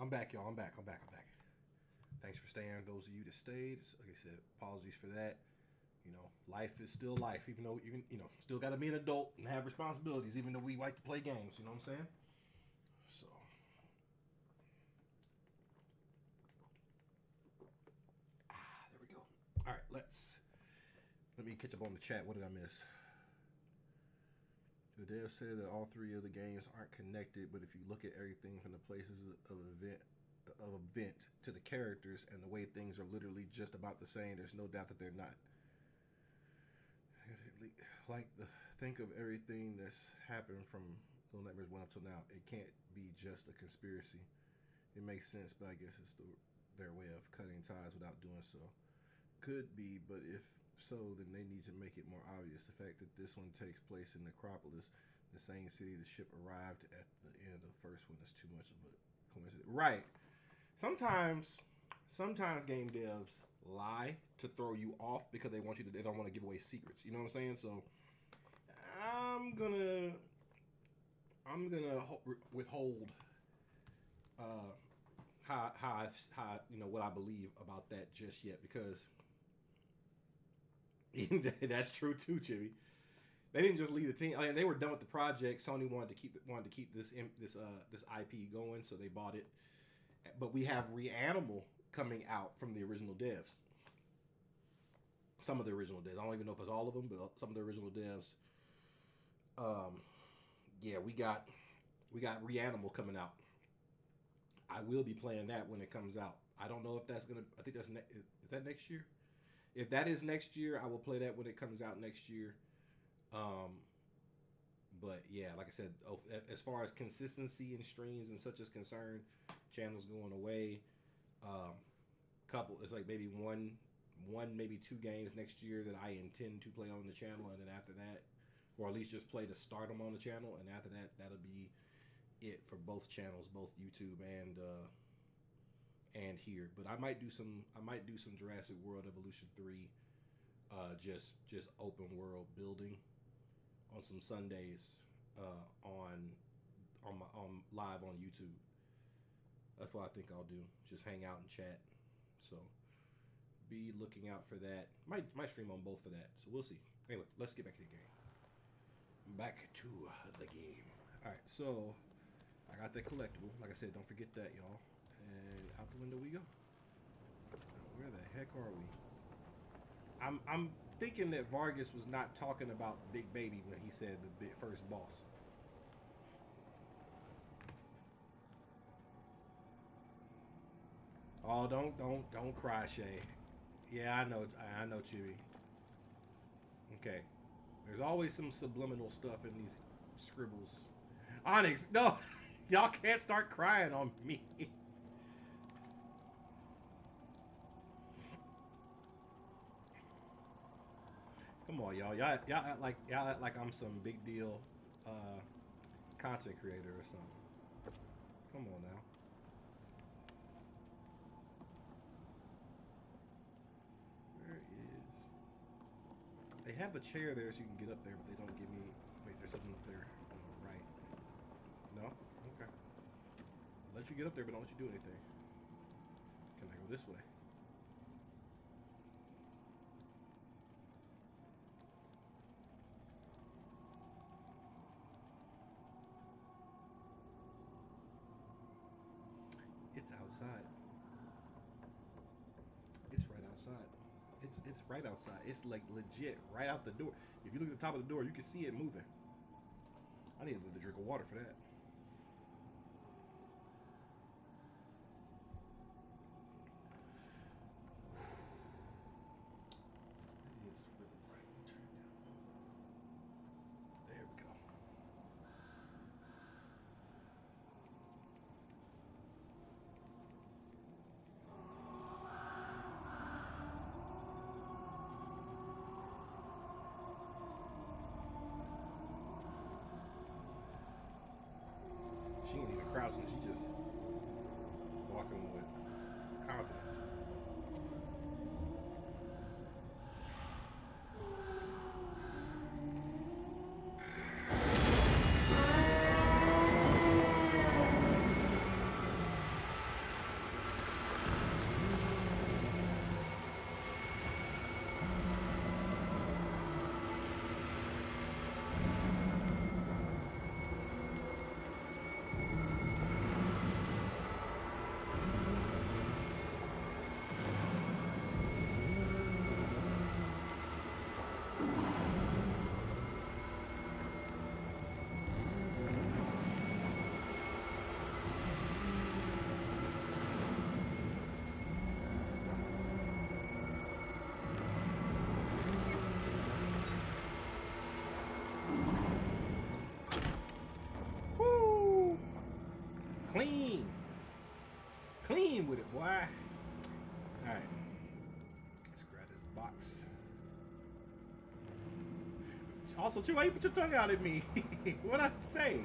I'm back, y'all. I'm back. I'm back. I'm back. Thanks for staying. Those of you that stayed, like I said, apologies for that. You know, life is still life, even though still got to be an adult and have responsibilities, even though we like to play games. You know what I'm saying? So, there we go. All right, let me catch up on the chat. What did I miss? The dev said that all three of the games aren't connected, but if you look at everything from the places of event to the characters and the way things are literally just about the same, there's no doubt that they're not. Think of everything that's happened from Little Nightmares 1 up till now. It can't be just a conspiracy. It makes sense, but I guess it's their way of cutting ties without doing so. Could be, but if so, then they need to make it more obvious. The fact that this one takes place in Necropolis, the same city the ship arrived at the end of the first one, is too much of a coincidence. Right. Sometimes game devs lie to throw you off because they don't want to give away secrets. You know what I'm saying? So I'm gonna withhold how what I believe about that just yet, because that's true too, Chibi. They didn't just leave the team. I mean, they were done with the project. Sony wanted to keep this IP going, so they bought it. But we have Reanimal coming out from the original devs. Some of the original devs. I don't even know if it's all of them, but some of the original devs. We got Reanimal coming out. I will be playing that when it comes out. I don't know if that's gonna. I think that's is that next year? If that is next year, I will play that when it comes out next year. But yeah, like I said, as far as consistency in streams and such is concerned, channels going away. It's like maybe one, maybe 2 games next year that I intend to play on the channel, and then after that, or at least just play to start them on the channel, and after that, that'll be it for both channels, both YouTube and here. But I might do some Jurassic World Evolution 3, just open world building on some Sundays, on live on YouTube. That's what I think I'll do. Just hang out and chat. So be looking out for that. Might stream on both for that. So we'll see. Anyway, let's get back to the game. Back to the game. All right, so I got that collectible. Like I said, don't forget that, y'all. And out the window we go. Where the heck are we? I'm thinking that Vargas was not talking about Big Baby when he said the first boss. Oh, don't cry, Shay. Yeah, I know, Chewy. Okay. There's always some subliminal stuff in these scribbles. Onyx, no! Y'all can't start crying on me. Come on, y'all. Y'all act like I'm some big deal content creator or something. Come on now. Where is? They have a chair there so you can get up there, but they don't give me. Wait, there's something up there on the right. No? Okay. I'll let you get up there, but don't let you do anything. Can I go this way? It's outside. It's right outside. It's right outside. It's like legit right out the door. If you look at the top of the door, you can see it moving. I need a drink of water for that. It is really bright. Let me turn it down. There we go. She ain't even crouching. She just walking with confidence. Clean. Clean with it, boy. All right. Let's grab this box. Also, too, why you put your tongue out at me? What'd I say?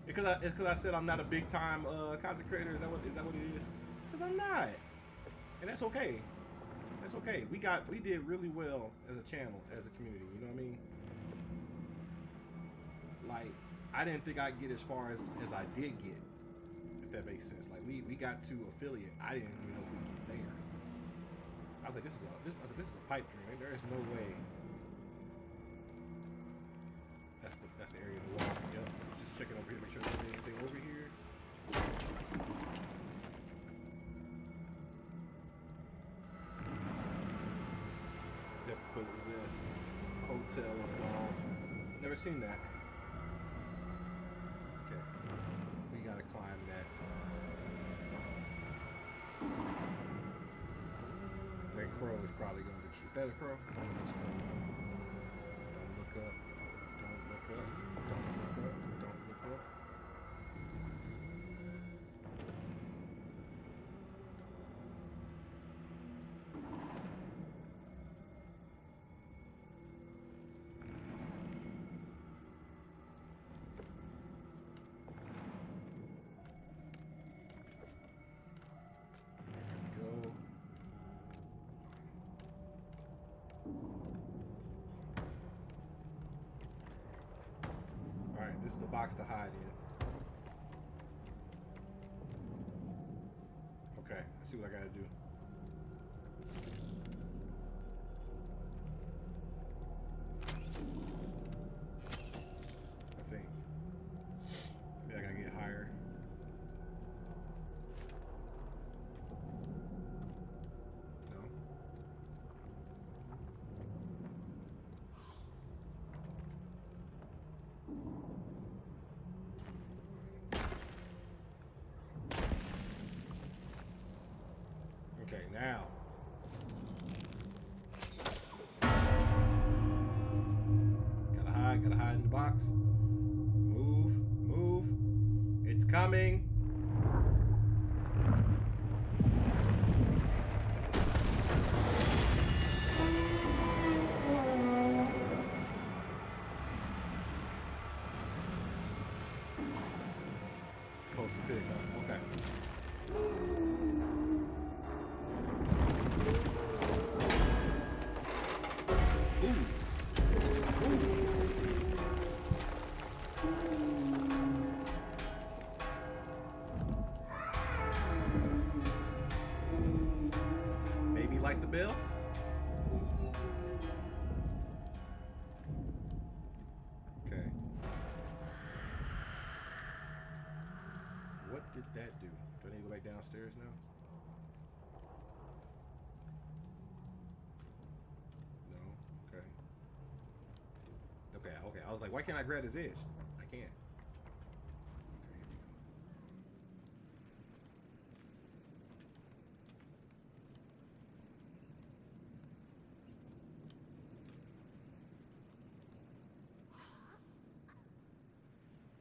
Because I said I'm not a big time content creator. Is that what it is? Because I'm not, and that's okay. That's okay. We did really well as a channel, as a community. You know what I mean? Like, I didn't think I'd get as far as I did get, if that makes sense. Like, we got to affiliate. I didn't even know if we'd get there. I was like, this is a pipe dream. There is no way. That's the area of the wall. Yep. Just checking over here, make sure there's anything over here. Yep, possessed. Hotel of Dolls. Never seen that. Okay. We gotta climb that. That crow is probably gonna get you. That a crow? Don't look up. Don't look up. Don't look up. Don't look up. This is the box to hide in. Okay, I see what I gotta do. I think. Maybe I gotta get higher. No. Okay, now. Gotta hide in the box. Move. It's coming. Post the pig up. Okay. Maybe like the bill? Okay. What did that do? Do I need to go back downstairs now? No? Okay. Okay. I was like, why can't I grab his edge? I can't. Okay, here we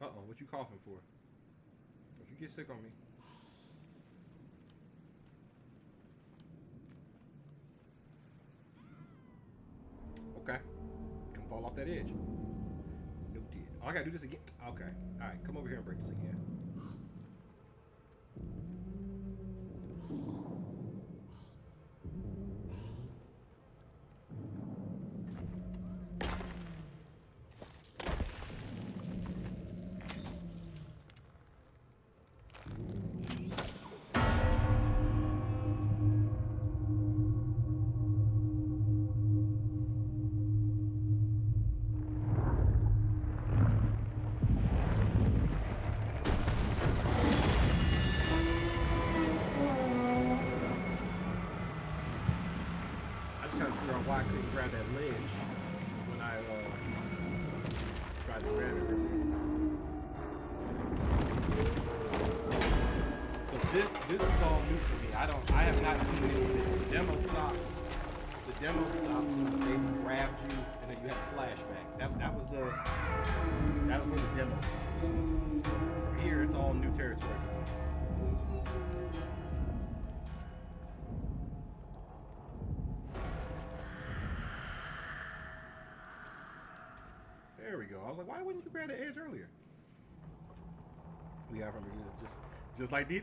go. Uh-oh, what you coughing for? Don't you get sick on me. Okay. Come fall off that edge. No did. Oh, I gotta do this again. Okay. Alright, come over here and break this again. Why I couldn't grab that ledge when I tried to grab it earlier. So this is all new for me. I have not seen any of this. The demo stops when they grabbed you and then you had a flashback. That was where the demo stops. So from here it's new territory for me. There we go. I was like, why wouldn't you grab the edge earlier? We got from just like these.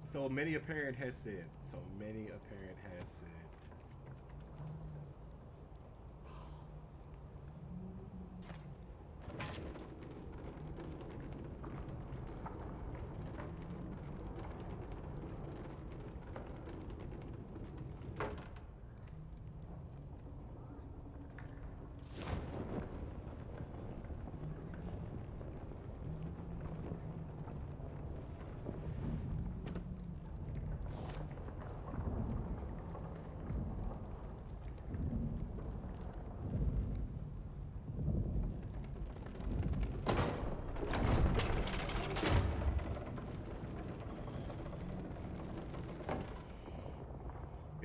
So many a parent has said. So many a parent has said.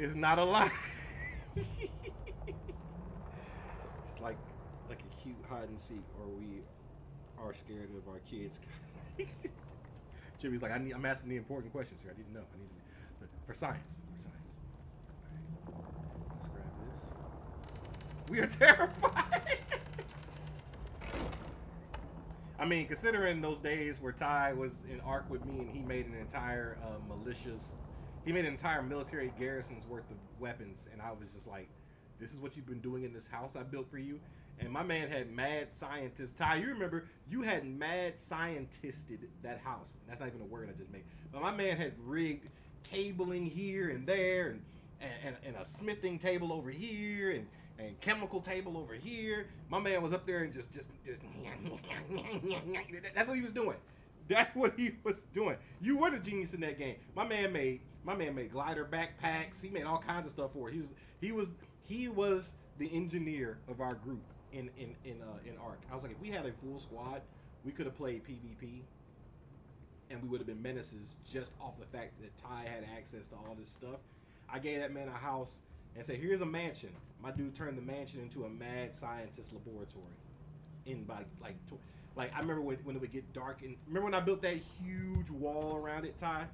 It's not a lie. It's like a cute hide and seek, or we are scared of our kids. Jimmy's like, I'm asking the important questions here. I need to know. I need to for science. For science. All right. Let's grab this. We are terrified. I mean, considering those days where Ty was in ARC with me and he made an entire militia's. He made an entire military garrison's worth of weapons, and I was just like, this is what you've been doing in this house I built for you? And my man had mad scientists. Ty, you remember, you had mad scientisted that house. That's not even a word I just made. But my man had rigged cabling here and there, and a smithing table over here, and chemical table over here. My man was up there and just that's what he was doing. That's what he was doing. You were the genius in that game. My man made glider backpacks. He made all kinds of stuff for it. He was the engineer of our group in ARC. I was like, if we had a full squad, we could have played PvP, and we would have been menaces just off the fact that Ty had access to all this stuff. I gave that man a house and said, here's a mansion. My dude turned the mansion into a mad scientist laboratory. I remember when it would get dark, and remember when I built that huge wall around it, Ty?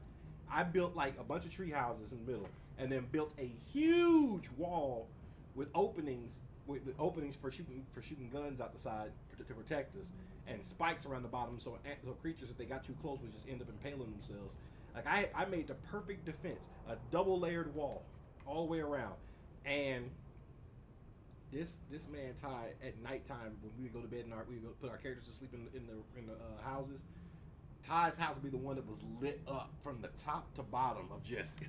I built like a bunch of tree houses in the middle, and then built a huge wall with openings for shooting guns out the side to protect us, and spikes around the bottom, so creatures, if they got too close, would just end up impaling themselves. Like I made the perfect defense, a double layered wall all the way around, and this man Ty at nighttime when we go to bed and we go put our characters to sleep in the houses. Ty's house would be the one that was lit up from the top to bottom of just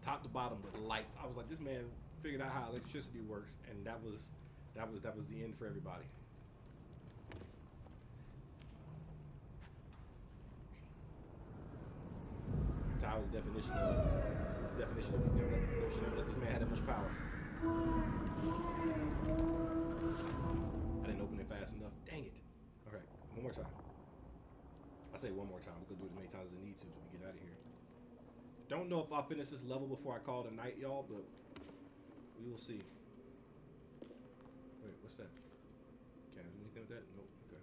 top to bottom with lights. I was like, this man figured out how electricity works, and that was the end for everybody. Ty was the definition of you should never let this man have that much power. I didn't open it fast enough. Dang it. Okay, one more time. I say one more time. We're gonna do it as many times as I need to until we get out of here. Don't know if I'll finish this level before I call it a night, y'all, but we will see. Wait, what's that? Can I do anything with that? Nope. Okay.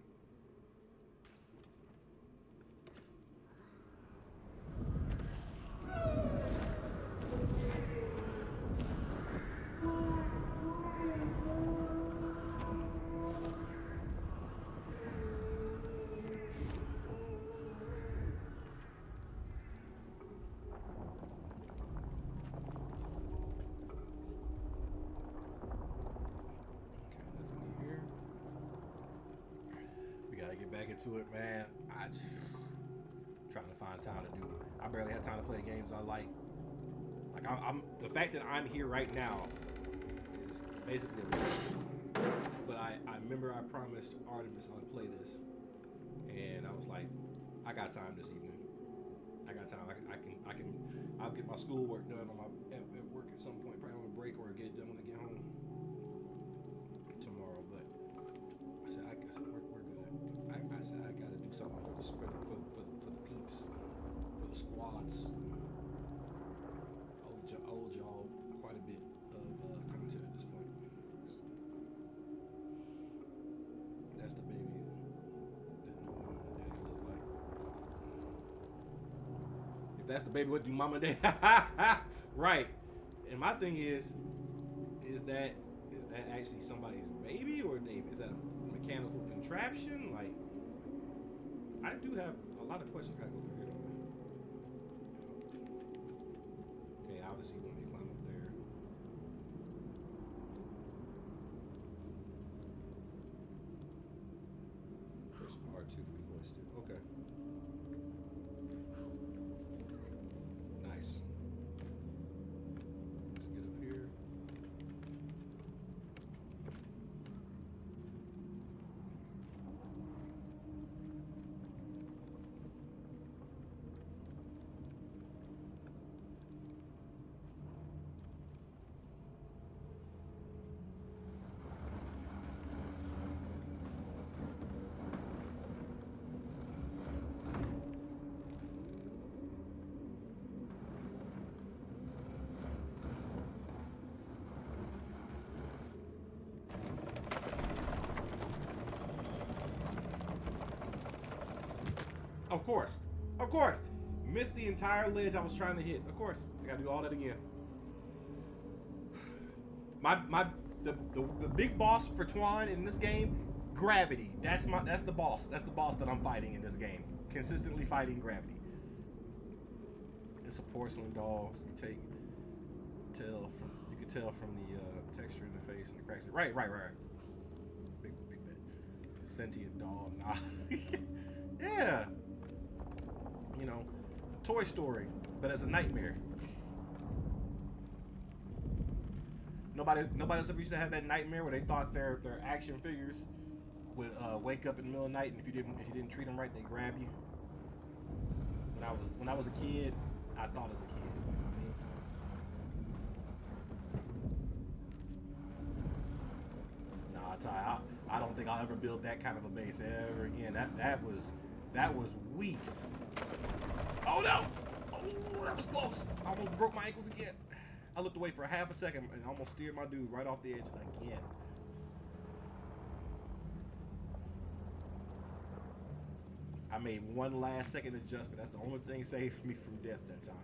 Get back into it, man. I'm trying to find time to do it. I barely have time to play games I like. I'm the fact that I'm here right now is basically a miracle. But I remember I promised Artemis I would play this, and I was like, I got time this evening. I got time. I'll get my schoolwork done on at work at some point, probably on a break, or get it done when I get home tomorrow. But I said we're good. I said I gotta do something for the peeps, for the squads. I owed y'all quite a bit of content at this point. If that's the baby, what do Mama Day? Right. And my thing is that actually somebody's baby, or is that a mechanical contraption? Like, I do have a lot of questions. I gotta go through here. Okay, obviously when they climb up there. Press R2 to be hoisted. Okay. Nice. Let's get up here. Of course. Of course. Missed the entire ledge I was trying to hit. Of course. I gotta do all that again. The big boss for Twan in this game, Gravity. That's the boss. That's the boss that I'm fighting in this game. Consistently fighting Gravity. It's a porcelain doll. You can tell from the texture in the face and the cracks. Right. Big bet. Sentient doll. Nah. Yeah. You know, Toy Story, but as a nightmare. Nobody else ever used to have that nightmare where they thought their action figures would wake up in the middle of the night, and if you didn't treat them right, they grab you. When I was a kid, I thought as a kid. You know what I mean? Nah, I tell you, I don't think I'll ever build that kind of a base ever again. That was weeks. Oh no! Oh, that was close. I almost broke my ankles again. I looked away for a half a second and almost steered my dude right off the edge again. I made one last second adjustment. That's the only thing saved me from death that time.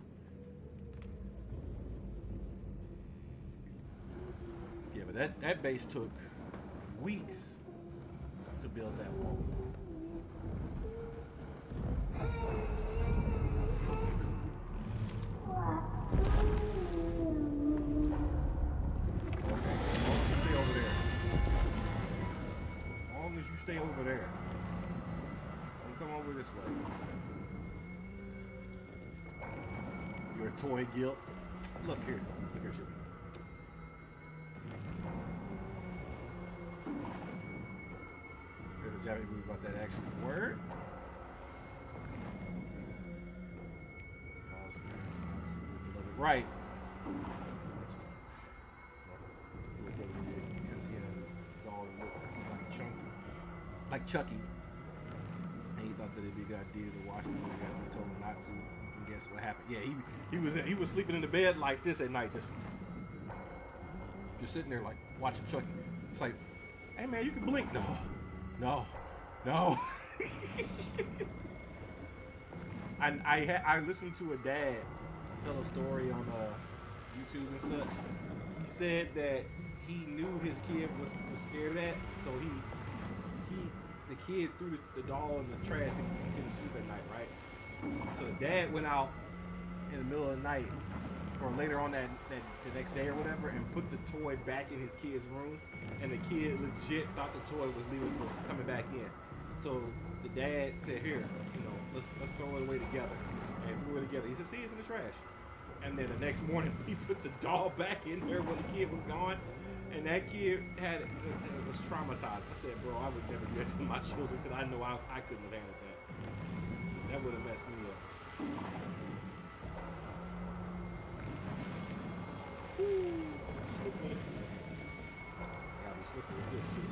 Yeah, but that base took weeks to build that wall. Stay over there. Don't come over this way. Your toy guilt. Look here, Shippy. There's a Japanese movie about that action word. Right. Because he had a dog that looked like chunky. Like Chucky, and he thought that it'd be a good idea to watch the movie after we told him not to. And guess what happened? Yeah, he was sleeping in the bed like this at night, just sitting there like watching Chucky. It's like, hey man, you can blink. No. I listened to a dad tell a story on YouTube and such. He said that he knew his kid was scared of that, so the kid threw the doll in the trash because he couldn't sleep at night, right? So the dad went out in the middle of the night or later on the next day or whatever and put the toy back in his kid's room, and the kid legit thought the toy was coming back in. So the dad said, here, let's throw it away together. And threw it together. He said, see, it's in the trash. And then the next morning he put the doll back in there when the kid was gone. And that kid was traumatized. I said, bro, I would never do that to my children because I know I couldn't have handled that. That would have messed me up. Slippery. Gotta be slippery with this too.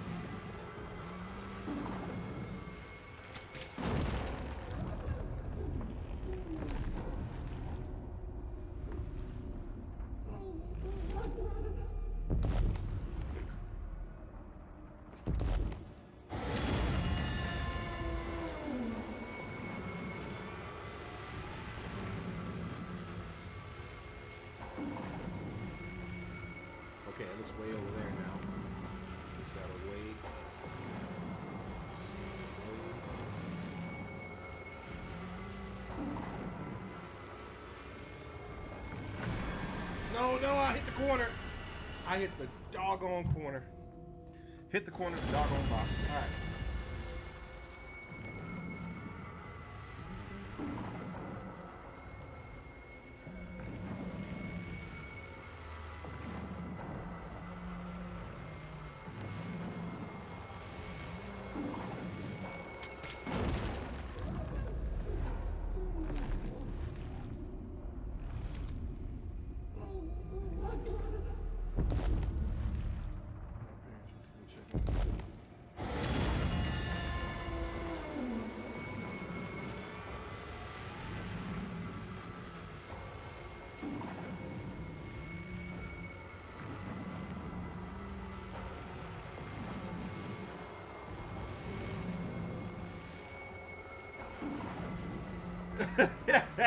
looks way over there now. Just gotta wait. No, no, I hit the corner. I hit the doggone corner. Hit the corner of the doggone box. All right.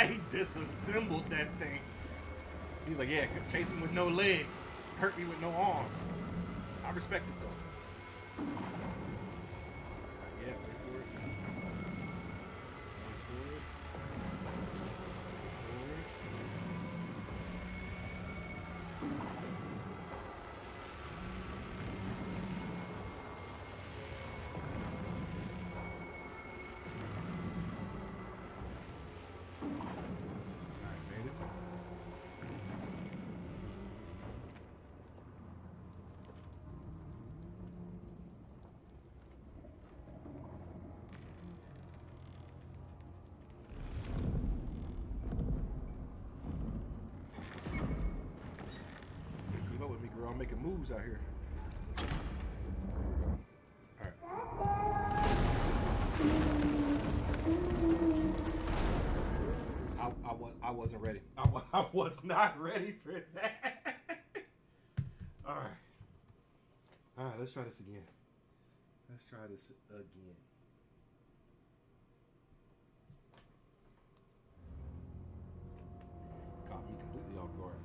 He disassembled that thing. He's like, yeah, chase me with no legs, hurt me with no arms. I respect it though. Yeah, wait for it. Wait for it. I'm making moves out here. There we go. All right. I wasn't ready. I was not ready for that. All right. All right. Let's try this again. Let's try this again. Caught me completely off guard.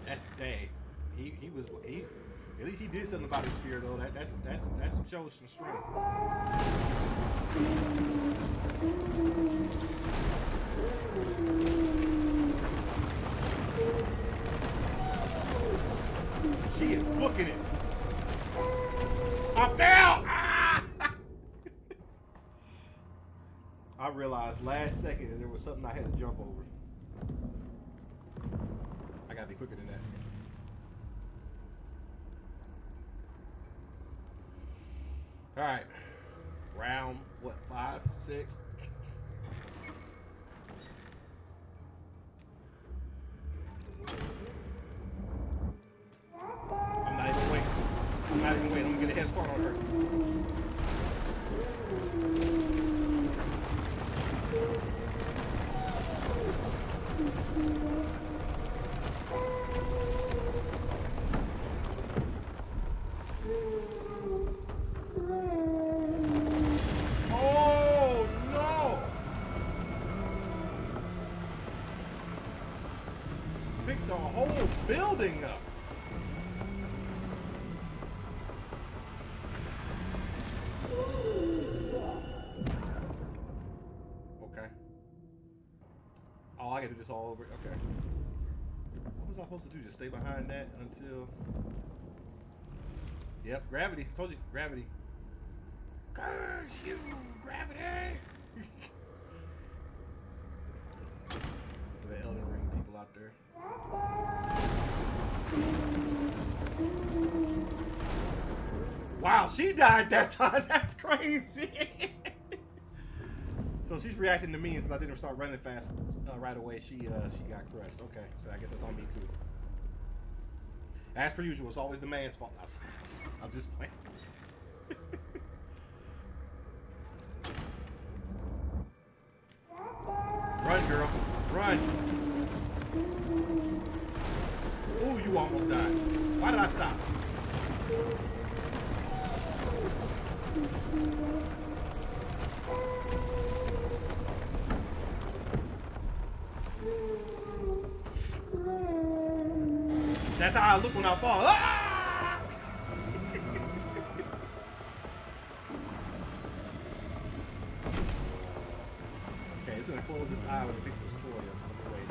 That's dang. He was at least he did something about his fear though. That shows some strength. She is booking it. I'm down. Ah! I realized last second that there was something I had to jump over. I gotta be quicker than that. All right, round what, 5, 6? I'm not even waiting. I'm gonna get a head start on her. The whole building up. Okay. Oh, I gotta do this all over. Okay. What was I supposed to do? Just stay behind that until... Yep, gravity. I told you, gravity. Curse you, gravity! For the Elden Ring people out there. Wow, she died that time. That's crazy. So she's reacting to me, and since I didn't start running fast right away, she got crushed. Okay, so I guess that's on me too. As per usual, it's always the man's fault. I'll just play. Run, girl, run. Ooh, I almost died. Why did I stop? That's how I look when I fall. Ah! Okay, it's gonna close this eye when it picks this toy up. So wait.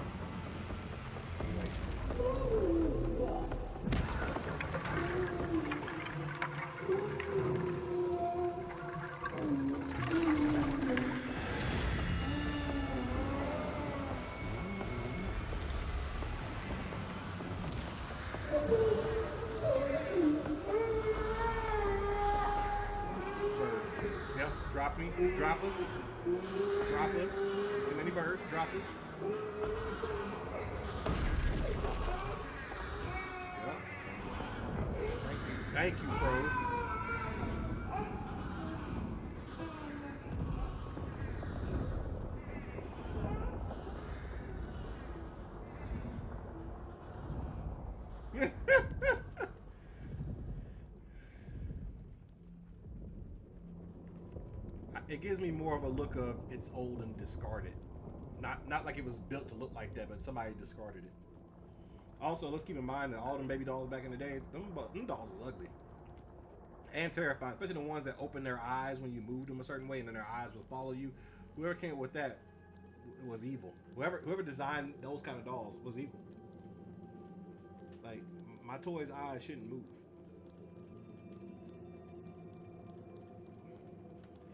Yep, drop me, drop us, drop us. Too many birds, drop us. Yep. Thank you, pros. It gives me more of a look of it's old and discarded. Not like it was built to look like that, but somebody discarded it. Also, let's keep in mind that all them baby dolls back in the day, them dolls was ugly and terrifying, especially the ones that open their eyes when you moved them a certain way, and then their eyes will follow you. Whoever came up with that was evil. Whoever designed those kind of dolls was evil. Like, my toy's eyes shouldn't move.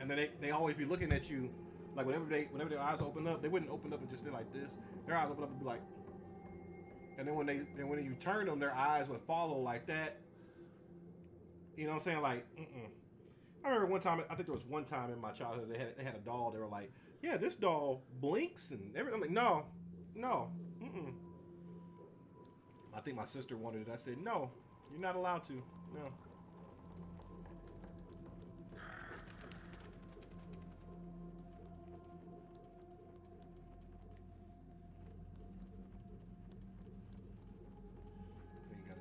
And then they always be looking at you, like whenever their eyes open up, they wouldn't open up and just stay like this. Their eyes open up and be like, and then when you turn them, their eyes would follow like that. You know what I'm saying? Like, I remember one time. I think there was one time in my childhood they had a doll. They were like, yeah, this doll blinks and everything. I'm like, no. I think my sister wanted it. I said, no, you're not allowed to. No.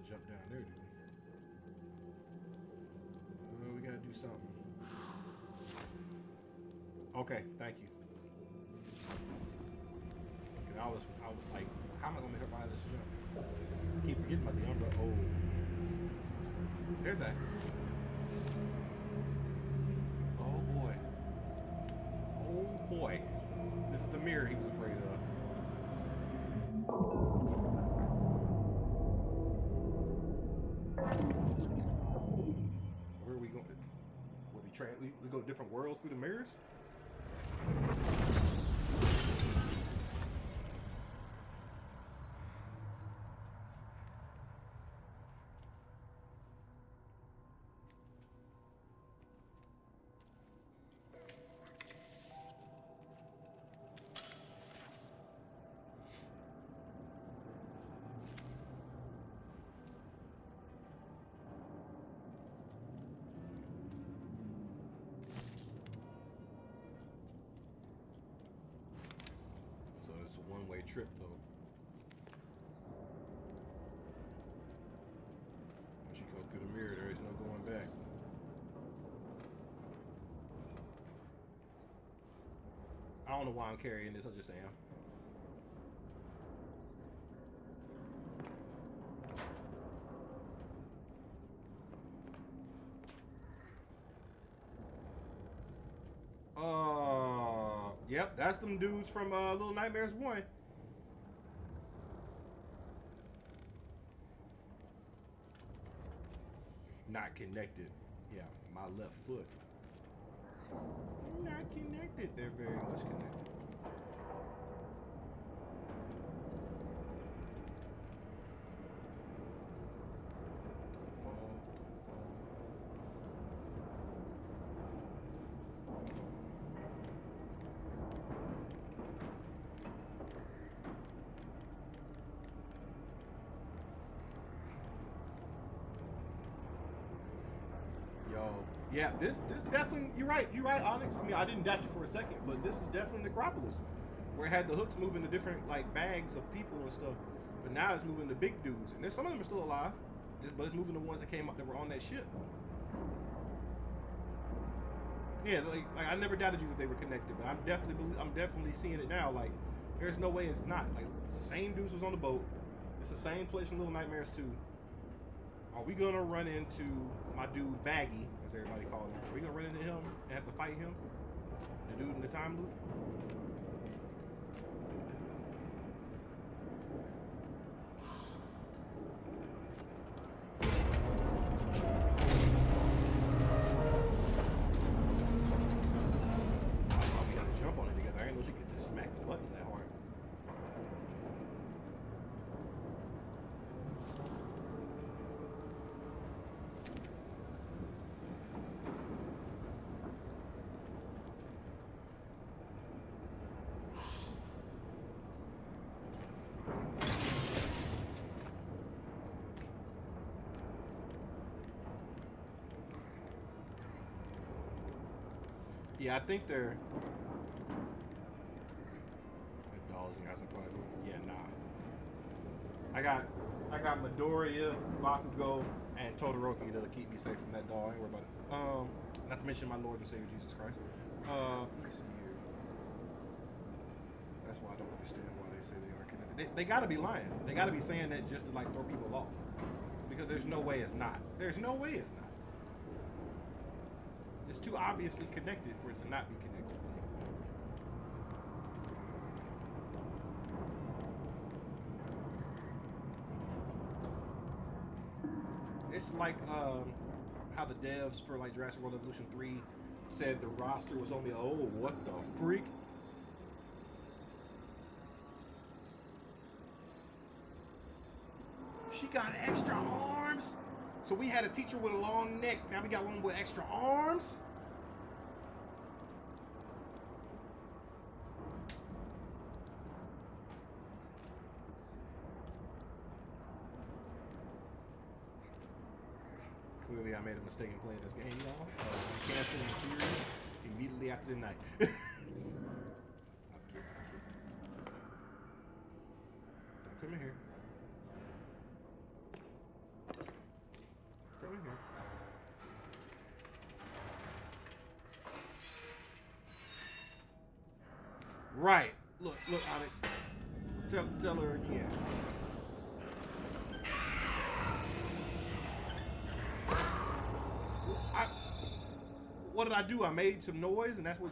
Jump down there, do we? We gotta do something. Okay, thank you. And I was like, how am I gonna make up out of this jump? I keep forgetting about the umbrella. Oh, there's that. Oh boy. Oh boy. This is the mirror he was afraid of. Where are we going? We go to different worlds through the mirrors? It's a one-way trip, though. Once you go through the mirror, there is no going back. I don't know why I'm carrying this. I just am. Yep, that's them dudes from Little Nightmares 1. Not connected. Yeah, my left foot. Not connected. They're very much connected. Yeah, this definitely, you're right, Onyx. I mean, I didn't doubt you for a second, but this is definitely Necropolis, where it had the hooks moving to different, like, bags of people and stuff. But now it's moving the big dudes, and there's some of them are still alive, but it's moving the ones that came up that were on that ship. Yeah, like I never doubted you that they were connected, but I'm definitely seeing it now. Like, there's no way it's not. Like, it's the same dudes was on the boat. It's the same place from Little Nightmares 2. Are we gonna run into my dude Baggy, as everybody called him? Are we gonna run into him and have to fight him? The dude in the time loop? Yeah, I think they're. Dolls you got some fun. Yeah, nah. I got Midoriya, Bakugo, and Todoroki that'll keep me safe from that doll. I ain't worried about it. Not to mention my Lord and Savior Jesus Christ. Let me see here. That's why I don't understand why they say they are connected. They gotta be lying. They gotta be saying that just to like throw people off. Because there's no way it's not. There's no way it's not. It's too obviously connected for it to not be connected. It's like how the devs for like Jurassic World Evolution 3 said the roster was only, oh, what the freak? She got extra arms? So we had a teacher with a long neck. Now we got one with extra arms? Clearly I made a mistake in playing this game, y'all. I'm canceling the series immediately after the night. Don't come in here. Come in here. Right. Look, Onyx. Tell her again. What did I do? I made some noise, and that's what.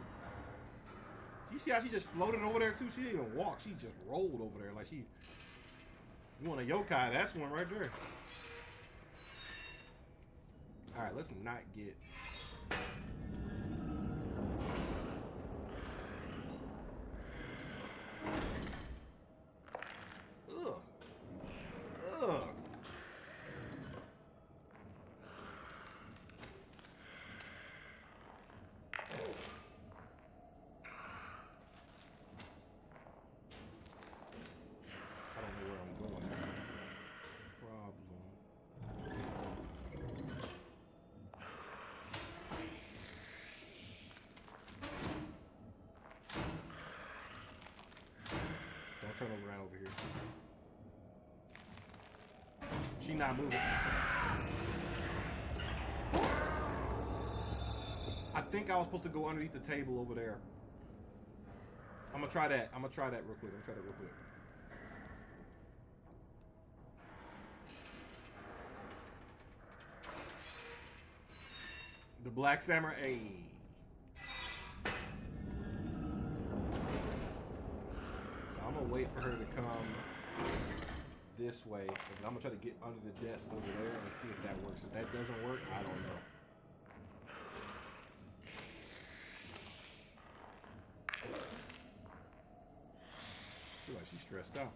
You see how she just floated over there too? She didn't even walk. She just rolled over there like she. You want a yokai? That's one right there. All right, let's not get. Ugh. Ugh. Turn around over here. She not moving. I think I was supposed to go underneath the table over there. I'm gonna try that. I'm gonna try that real quick. The Black Samurai. I'm gonna wait for her to come this way, and I'm gonna try to get under the desk over there and see if that works. If that doesn't work, I don't know. She like she's stressed out.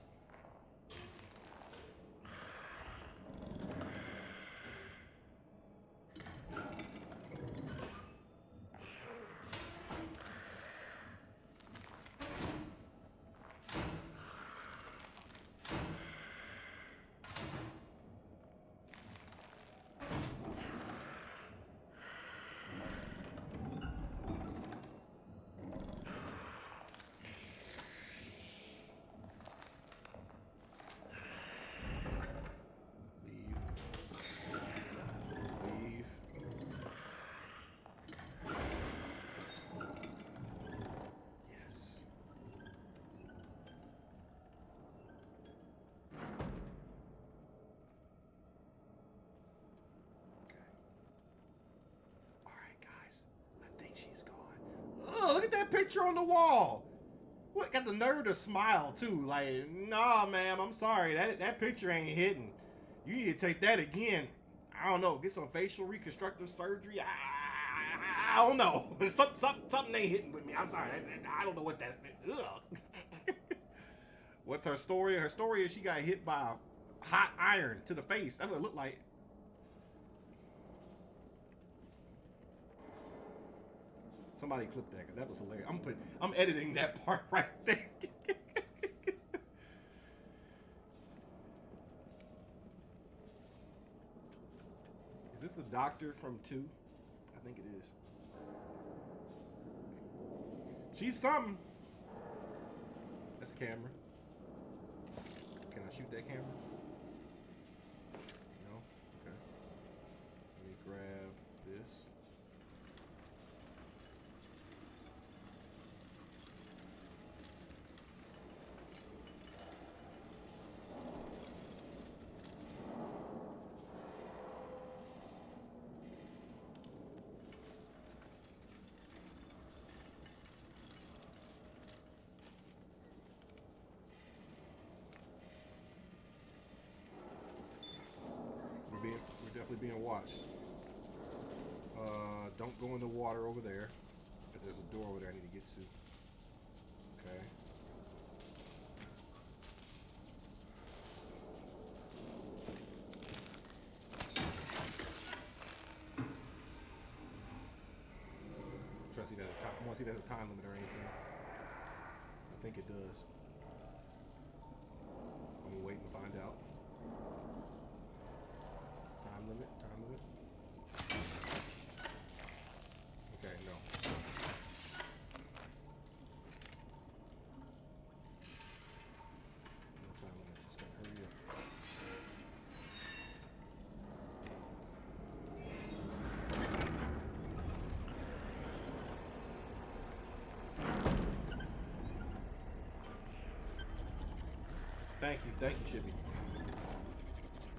picture on the wall. What, got the nerve to smile too? Like, nah, ma'am, I'm sorry. That picture ain't hitting. You need to take that again. I don't know. Get some facial reconstructive surgery. I don't know. Something ain't hitting with me. I'm sorry. I don't know what that. Ugh. What's her story? Her story is she got hit by a hot iron to the face. That's what it looked like. Somebody clip that, because that was hilarious. I'm editing that part right there. Is this the doctor from 2? I think it is. She's something. That's a camera. Can I shoot that camera? No? Okay. Let me grab this. We're definitely being watched. Don't go in the water over there. There's a door over there I need to get to. Okay. I'm trying to see that. I want to see if there's a time limit or anything. I think it does. I'm gonna wait and find out. Time limit. Okay, no. No time limit. Just gotta hurry up. Thank you, Chippy.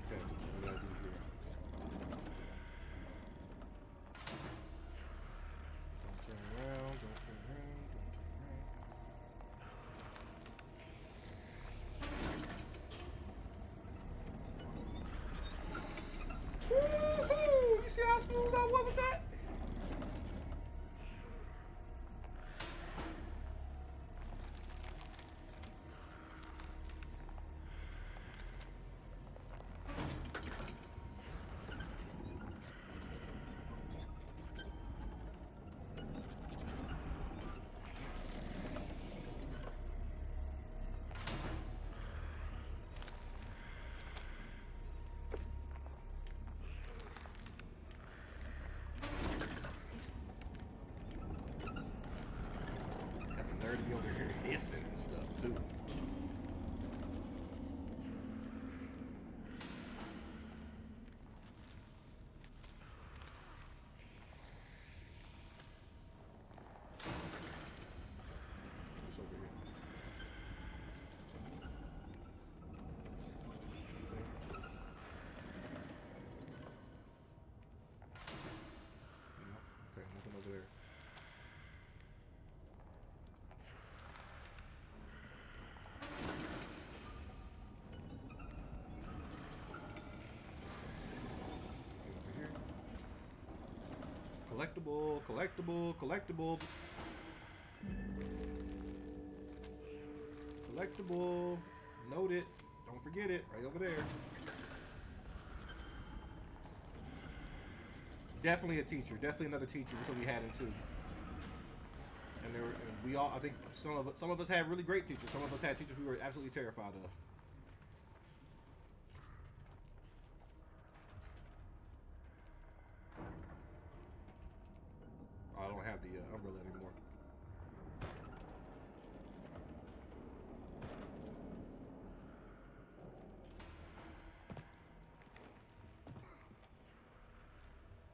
Okay, what do I do here? Don't turn around. Woohoo! You see how smooth I was with that? To be over here hissing and stuff too. What's over here? No? Okay, nothing over there. Collectible. Note it. Don't forget it. Right over there. Definitely a teacher. Definitely another teacher. That's what we had in 2. And we all. I think some of us had really great teachers. Some of us had teachers we were absolutely terrified of. I don't have the umbrella anymore.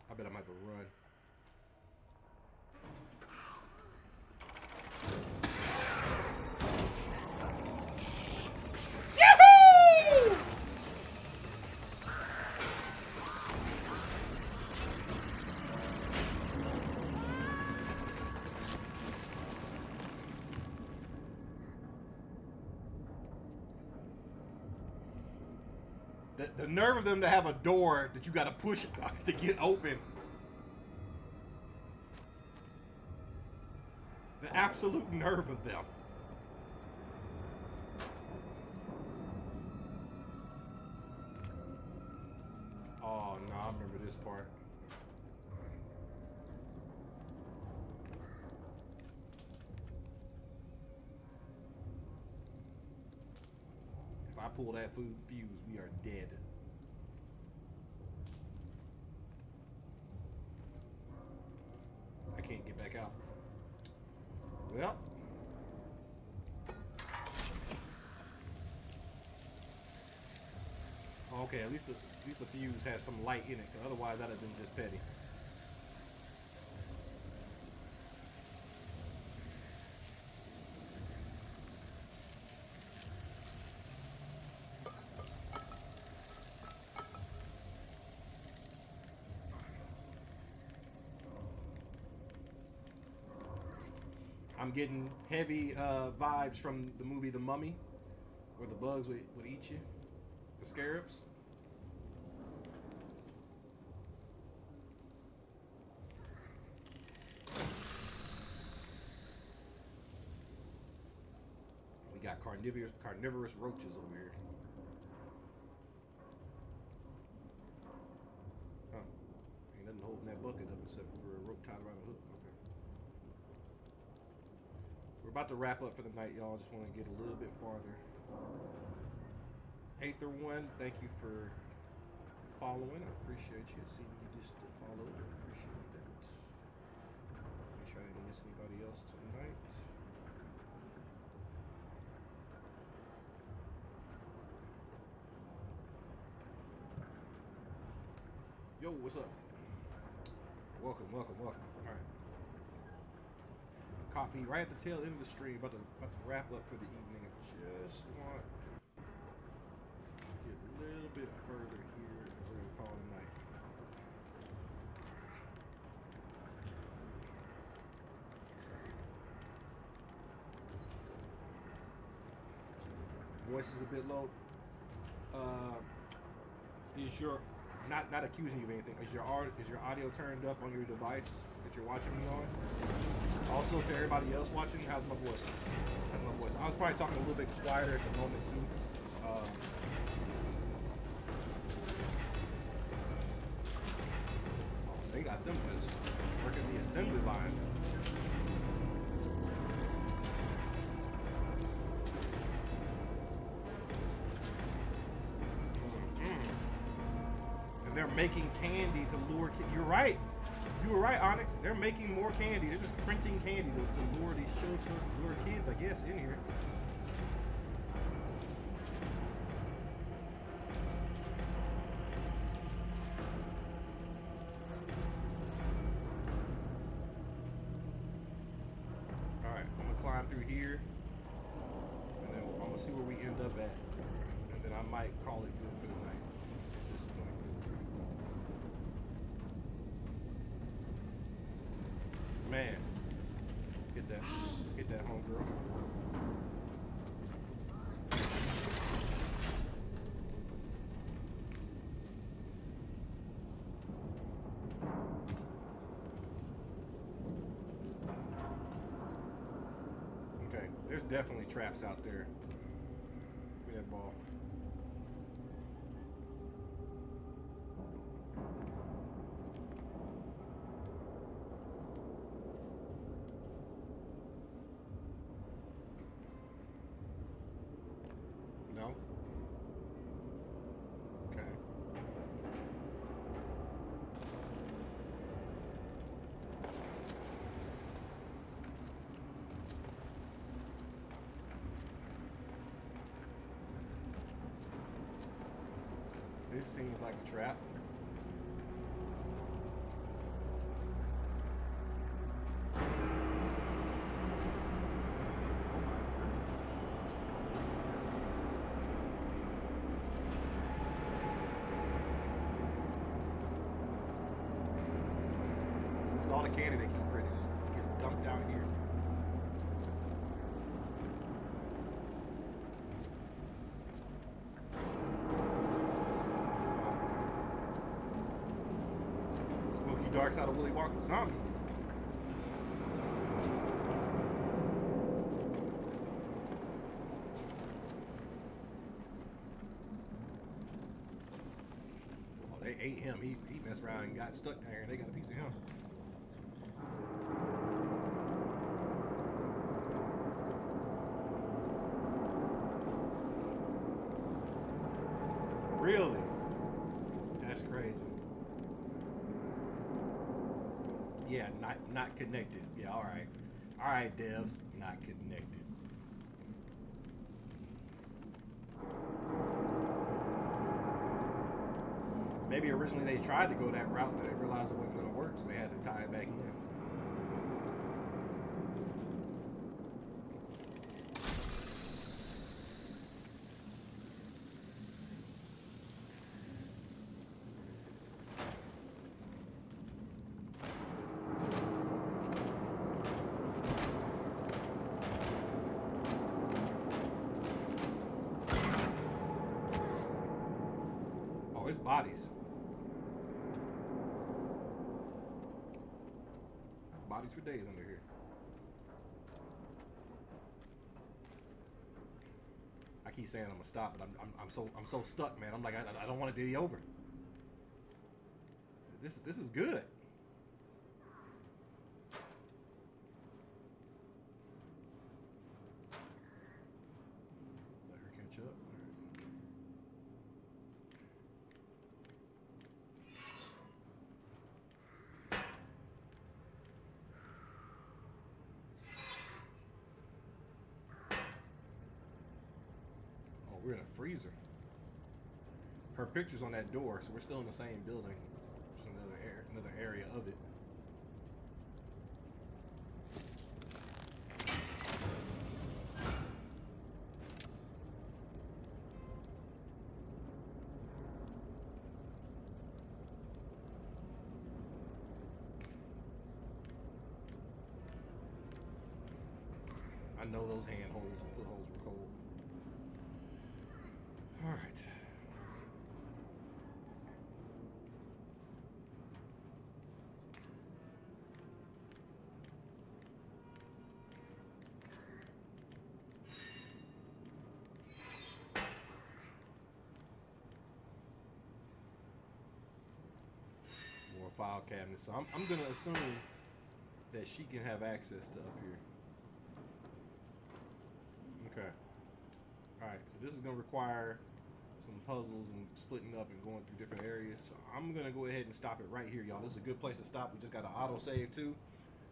I bet I'm gonna have to run. Yahoo! The nerve of them to have a door that you got to push to get open. The absolute nerve of them. Oh, no, I remember this part. If I pull that food fuse, we are dead. I can't get back out. Well. Okay, at least the fuse has some light in it, because otherwise that'd have been just petty. I'm getting heavy vibes from the movie The Mummy, where the bugs would eat you, the scarabs. We got carnivorous roaches over here. Huh. Ain't nothing holding that bucket up except for a rope tied around the hook. Okay. We're about to wrap up for the night, y'all. Just want to get a little bit farther. Aether1, thank you for following. I appreciate you. Seeing you just followed. I appreciate that. Make sure I didn't miss anybody else tonight. Yo, what's up? Welcome. All right. Caught me right at the tail end of the stream. About to wrap up for the evening. I just want to get a little bit further here. We're gonna call it a night. Voice is a bit low. Is your not accusing you of anything? Is your audio turned up on your device that you're watching me on? Also, to everybody else watching, how's my voice? I was probably talking a little bit quieter at the moment too. They got them just working the assembly lines. And they're making candy to lure kids. You're right. You were right, Onyx. They're making more candy. They're just printing candy to lure these children, lure kids, I guess, in here. All right, I'm gonna climb through here, and then I'm gonna see where we end up at, and then I might call it good for the night at this point. Man, get that homegirl. Okay, there's definitely traps out there. Give me that ball. No? Okay. This seems like a trap. All the candy they keep printing just gets dumped down here. Dark Side of Willy Wonka, something. Oh, they ate him. He messed around and got stuck there, and they got a piece of him. Really? That's crazy. Yeah, not connected. Yeah, all right. All right, devs, not connected. Maybe originally they tried to go that route, but they realized it wasn't going to work, so they had to tie it back in. Oh, it's bodies. Bodies for days under here. I keep saying I'm gonna stop, but I'm so stuck, man. I'm like I don't want it to be over. This is good. Let her catch up. Oh, we're in a freezer. Her picture's on that door, so we're still in the same building. Just another area of it. I know those handholds and footholds were cold. All right. More file cabinets. So I'm gonna assume that she can have access to up here. Okay. Alright, so this is going to require some puzzles and splitting up and going through different areas. So I'm going to go ahead and stop it right here, y'all. This is a good place to stop. We just got an auto save too.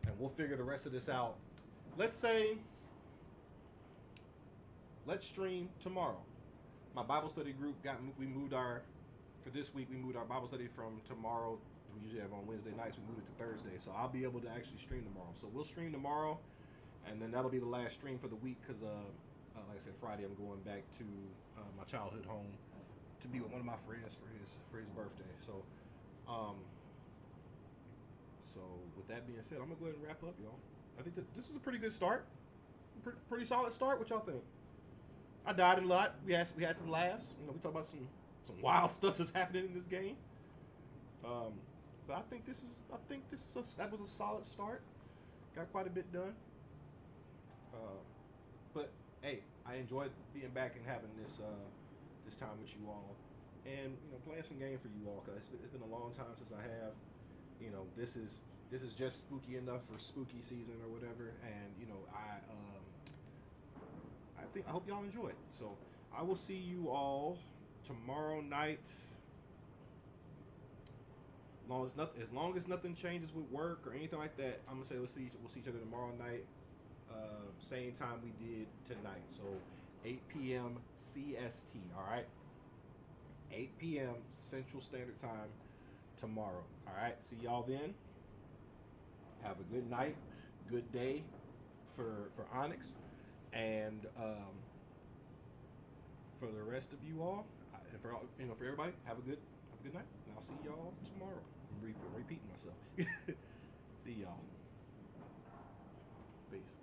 And we'll figure the rest of this out. Let's stream tomorrow. My Bible study group for this week, we moved our Bible study from tomorrow. We usually have on Wednesday nights. We moved it to Thursday. So I'll be able to actually stream tomorrow. So we'll stream tomorrow. And then that'll be the last stream for the week because like I said, Friday I'm going back to my childhood home to be with one of my friends for his birthday. So, with that being said, I'm gonna go ahead and wrap up, y'all. I think that this is a pretty good start, pretty solid start. What y'all think? I died a lot. We had some laughs. You know, we talked about some wild stuff that's happening in this game. But I think that was a solid start. Got quite a bit done. But hey, I enjoyed being back and having this time with you all, and playing some game for you all, because it's been a long time since I have. This is just spooky enough for spooky season or whatever, and I hope y'all enjoy it. So I will see you all tomorrow night. As long as nothing changes with work or anything like that, I'm gonna say we'll see each other tomorrow night. Same time we did tonight, so 8 p.m. CST. All right, 8 p.m. Central Standard Time tomorrow. All right, see y'all then. Have a good night, good day for Onyx, and for the rest of you all, and for everybody, have a good night. And I'll see y'all tomorrow. I'm repeating myself. See y'all. Peace.